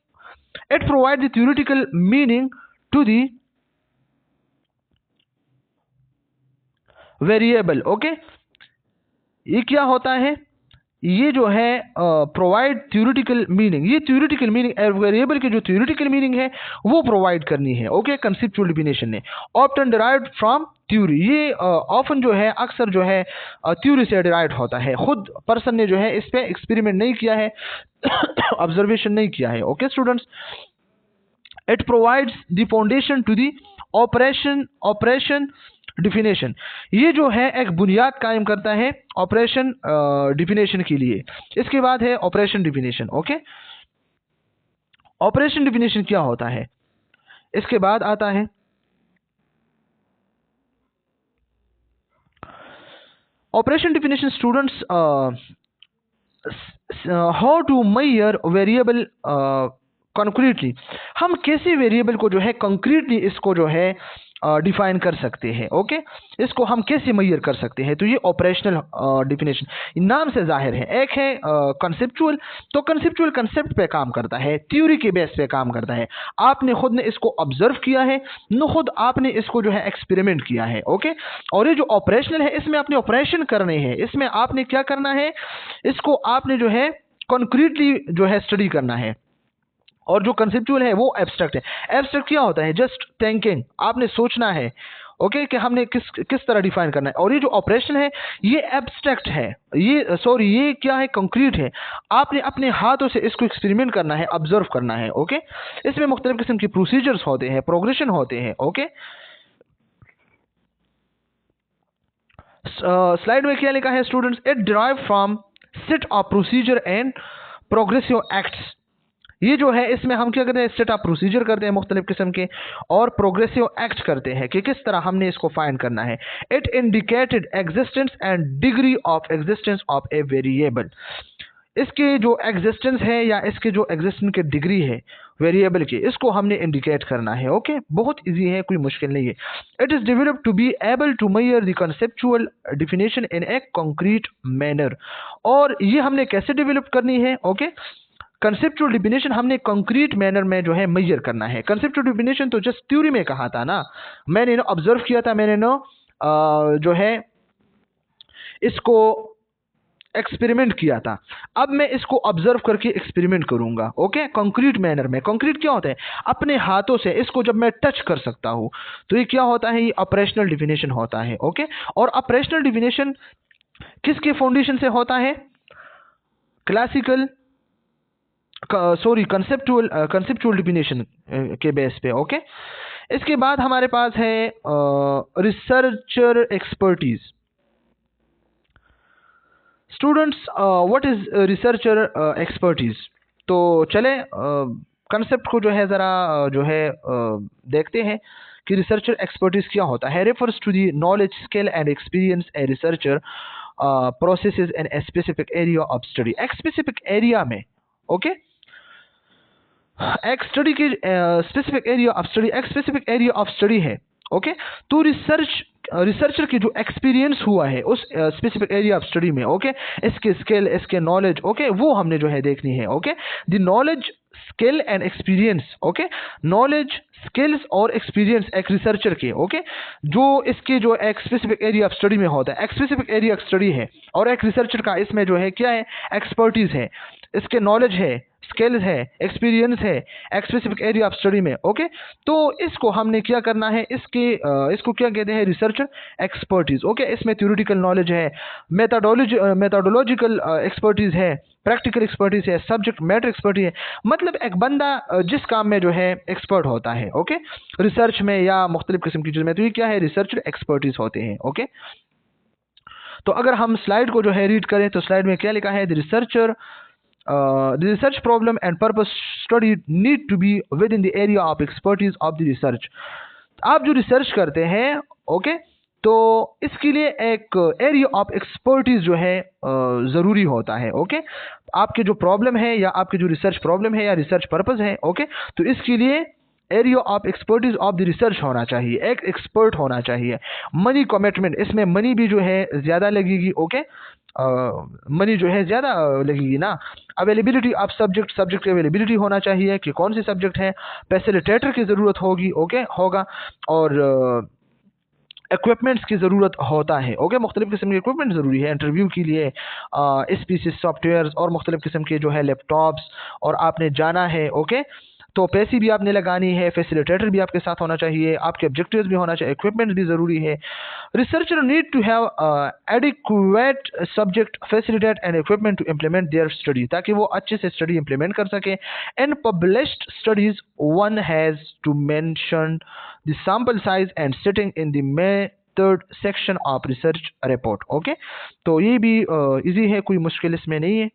it provide the theoretical meaning to the variable. Okay, ये क्या होता है? ये जो है प्रोवाइड थ्योरेटिकल मीनिंग, ये थ्योरेटिकल मीनिंग वेरिएबल की जो थ्योरेटिकल मीनिंग है वो प्रोवाइड करनी है। ओके, कंसेप्चुअल डिफिनेशन ने ऑफ्टन डिराइव्ड फ्रॉम थ्योरी, ये ऑफन जो है अक्सर जो है थ्योरी से डिराइव्ड होता है। खुद पर्सन ने जो है इस पे एक्सपेरिमेंट नहीं किया है, ऑब्जर्वेशन नहीं किया है। Okay students, it provides the foundation to the operation definition, ये जो है एक बुनियाद कायम करता है ऑपरेशन डिफिनेशन के लिए। इसके बाद है operation definition. Okay, operation definition क्या होता है? इसके बाद आता है operation definition students, how to measure variable concretely, हम कैसे वेरिएबल को जो है कंक्रीटली इसको जो है डिफाइन कर सकते हैं। ओके, इसको हम कैसे मेजर कर सकते हैं? तो ये ऑपरेशनल डिफिनेशन नाम से जाहिर है। एक है कंसेप्चुअल, तो कंसेप्चुअल कंसेप्ट पे काम करता है, थ्योरी के बेस पे काम करता है। आपने खुद ने इसको ऑब्जर्व किया है, न खुद आपने इसको जो है एक्सपेरिमेंट किया है। ओके, और ये जो ऑपरेशनल है इसमें आपने ऑपरेशन करने हैं, इसमें आपने क्या करना है, इसको आपने जो है कॉन्क्रीटली जो है स्टडी करना है। और जो कंसेप्चुअल है वो एब्स्ट्रैक्ट है। एब्स्ट्रैक्ट क्या होता है? जस्ट थिंकिंग, आपने सोचना है, ओके, कि हमने किस तरह डिफाइन करना है। और ये जो ऑपरेशन है ये एब्स्ट्रैक्ट है, ये क्या है? कंक्रीट है। आपने अपने हाथों से इसको एक्सपेरिमेंट करना है, ऑब्जर्व करना है। ओके, इसमें मुख्तलिफ किस्म के प्रोसीजर्स होते हैं, प्रोग्रेशन होते हैं। ओके, स्लाइड में क्या लिखा है students? It derive from set of procedure and progressive acts. ये जो है इसमें हम क्या करते हैं? सेट ऑफ प्रोसीजर करते हैं मुख्तलिफ किस्म के, और प्रोग्रेसिव एक्ट करते हैं कि किस तरह हमने इसको फाइंड करना है। It indicated existence and degree of existence of a variable, इसके जो एग्जिस्टेंस है या इसके जो एग्जिस्टेंस की डिग्री है वेरिएबल की, इसको हमने इंडिकेट करना है। ओके, बहुत इजी है, कोई मुश्किल नहीं है। It is developed to be able to measure the conceptual definition in a concrete manner, और ये हमने कैसे डेवलप करनी है? ओके, कंसेप्चुअल डिफिनेशन हमने कंक्रीट मैनर में जो है मेजर करना है। कंसेप्चुअल डिफिनेशन तो जस्ट थ्योरी में कहा था ना, मैंने ना ऑब्जर्व किया था, मैंने ना जो है इसको एक्सपेरिमेंट किया था, अब मैं इसको ऑब्जर्व करके एक्सपेरिमेंट करूंगा। ओके, कंक्रीट मैनर में। कंक्रीट क्या होता है? अपने हाथों से इसको जब मैं टच कर सकता हूं, तो ये क्या होता है? ये ऑपरेशनल डिफिनेशन होता है। ओके, और ऑपरेशनल डिफिनेशन किसके फाउंडेशन से होता है? क्लासिकल कंसेप्चुअल डिफिनेशन के बेस पे। ओके, इसके बाद हमारे पास है researcher expertise. Students, what is researcher expertise? तो चले कंसेप्ट को जो है ज़रा जो है देखते हैं कि रिसर्चर एक्सपर्टीज क्या होता है। Refers to the knowledge, skill and experience a researcher processes in a specific area of study. एक स्पेसिफिक एरिया में, ओके, एक स्टडी की स्पेसिफिक एरिया ऑफ स्टडी, एक स्पेसिफिक एरिया ऑफ स्टडी है। ओके, तो रिसर्चर की जो एक्सपीरियंस हुआ है उस स्पेसिफिक एरिया ऑफ स्टडी में, ओके, इसके स्किल, इसके नॉलेज, ओके, वो हमने जो है देखनी है। Okay, the knowledge, skill and experience. Okay, knowledge, skills और एक्सपीरियंस एक रिसर्चर के, ओके, जो इसके जो एक स्पेसिफिक एरिया ऑफ स्टडी में होता है, एक स्पेसिफिक एरिया ऑफ स्टडी है, और एक रिसर्चर का इसमें जो है क्या है? एक्सपर्टीज है। इसके नॉलेज है, स्किल्स है, एक्सपीरियंस है एक स्पेसिफिक एरिया ऑफ स्टडी में। ओके, तो इसको हमने क्या करना है, इसको क्या कहते हैं, रिसर्चर एक्सपर्टीज। ओके, इसमें थ्योरेटिकल नॉलेज है, मेथोडोलॉजिकल एक्सपर्टीज है, प्रैक्टिकल एक्सपर्टीज है, सब्जेक्ट मैटर एक्सपर्टीज है। मतलब एक बंदा जिस काम में जो है एक्सपर्ट होता है, ओके, रिसर्च में या मुख्तलिफ किस्म की चीज़ में, तो ये क्या है, रिसर्चर एक्सपर्टीज होते हैं। ओके, तो अगर हम स्लाइड को जो है रीड करें तो स्लाइड में क्या लिखा है, the research problem and purpose study need to be within the area of expertise of the research। आप जो रिसर्च करते हैं, ओके, तो इसके लिए एक एरिया ऑफ एक्सपर्टीज जो है ज़रूरी होता है। ओके, आपके जो प्रॉब्लम है या आपके जो रिसर्च प्रॉब्लम है या रिसर्च पर्पस है, ओके, तो इसके लिए area of expertise of the research होना चाहिए, एक एक्सपर्ट होना चाहिए। मनी कमिटमेंट, इसमें मनी भी जो है ज़्यादा लगेगी। ओके, मनी जो है ज़्यादा लगेगी ना। अवेलेबिलिटी ऑफ सब्जेक्ट की अवेलेबिलिटी होना चाहिए कि कौन सी सब्जेक्ट है, फैसिलिटेटर की ज़रूरत होगी, ओके, होगा, और इक्विपमेंट्स की ज़रूरत होता है। ओके, मुख्तलिफ़ किस्म के इक्विपमेंट ज़रूरी है इंटरव्यू के लिए, स्पीसीज सॉफ्टवेयर और मुख्तलिफ़ किस्म के जो है लैपटॉप्स, और आपने जाना है। ओके, तो पैसे भी आपने लगानी है, फैसिलिटेटर भी आपके साथ होना चाहिए, आपके ऑब्जेक्टिव्स भी होना चाहिए, इक्विपमेंट भी ज़रूरी है। Researcher need to have adequate subject facilitate and equipment to implement their study, ताकि वो अच्छे से स्टडी इम्प्लीमेंट कर सके। In published studies one has to mention the sample size and setting in the method section of research report. Okay, तो ये भी easy है, कोई मुश्किल इसमें नहीं है।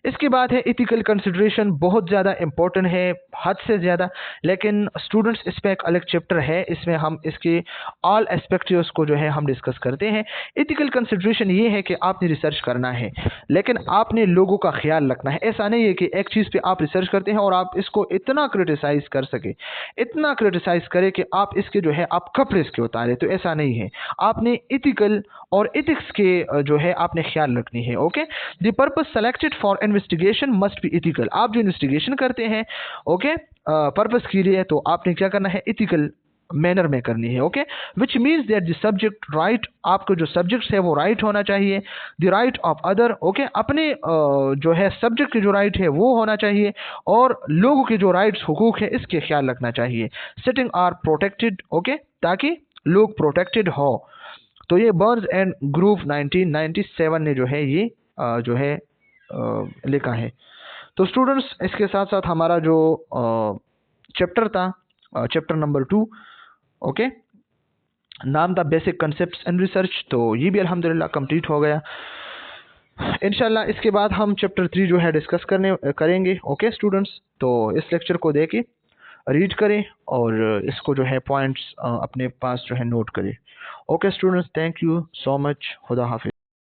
इसके बाद है इथिकल कंसिडरेशन, बहुत ज़्यादा इंपॉर्टेंट है, हद से ज़्यादा, लेकिन स्टूडेंट्स इस पर एक अलग चैप्टर है, इसमें हम इसके ऑल एस्पेक्ट्स को जो है हम डिस्कस करते हैं। इथिकल कंसिडरेशन ये है कि आपने रिसर्च करना है, लेकिन आपने लोगों का ख्याल रखना है। ऐसा नहीं है कि एक चीज़ पे आप रिसर्च करते हैं और आप इसको इतना क्रिटिसाइज कर सके, इतना क्रिटिसाइज करें कि आप इसके जो है आप कपड़े इसके उतारे, तो ऐसा नहीं है। आपने इथिकल और इथिक्स के जो है आपने ख्याल रखनी है। Okay, the purpose selected for investigation must be ethical. आप जो इन्वेस्टिगेशन करते हैं, ओके, पर्पस के लिए, तो आपने क्या करना है, इथिकल मैनर में करनी है। Okay, which means that the subject right, आपको जो सब्जेक्ट है वो राइट होना चाहिए। The right of other, okay, अपने जो है सब्जेक्ट के जो राइट है वो होना चाहिए, और लोगों के जो राइट्स हुकूक है इसके ख्याल रखना चाहिए। सिटिंग आर प्रोटेक्टेड, ओके, ताकि लोग प्रोटेक्टेड हो। तो ये बर्न्स एंड ग्रूव 1997 ने जो है ये जो है लिखा है। तो स्टूडेंट्स, इसके साथ साथ हमारा जो चैप्टर था, चैप्टर नंबर 2, ओके, नाम था बेसिक कंसेप्ट्स एंड रिसर्च, तो ये भी अल्हम्दुलिल्लाह कंप्लीट हो गया। इंशाल्लाह इसके बाद हम चैप्टर 3 जो है डिस्कस करेंगे। ओके स्टूडेंट्स, तो इस लेक्चर को देखें, रीड करें, और इसको जो है पॉइंट्स अपने पास जो है नोट करें। Okay students, thank you so much, खुदा हाफिज़।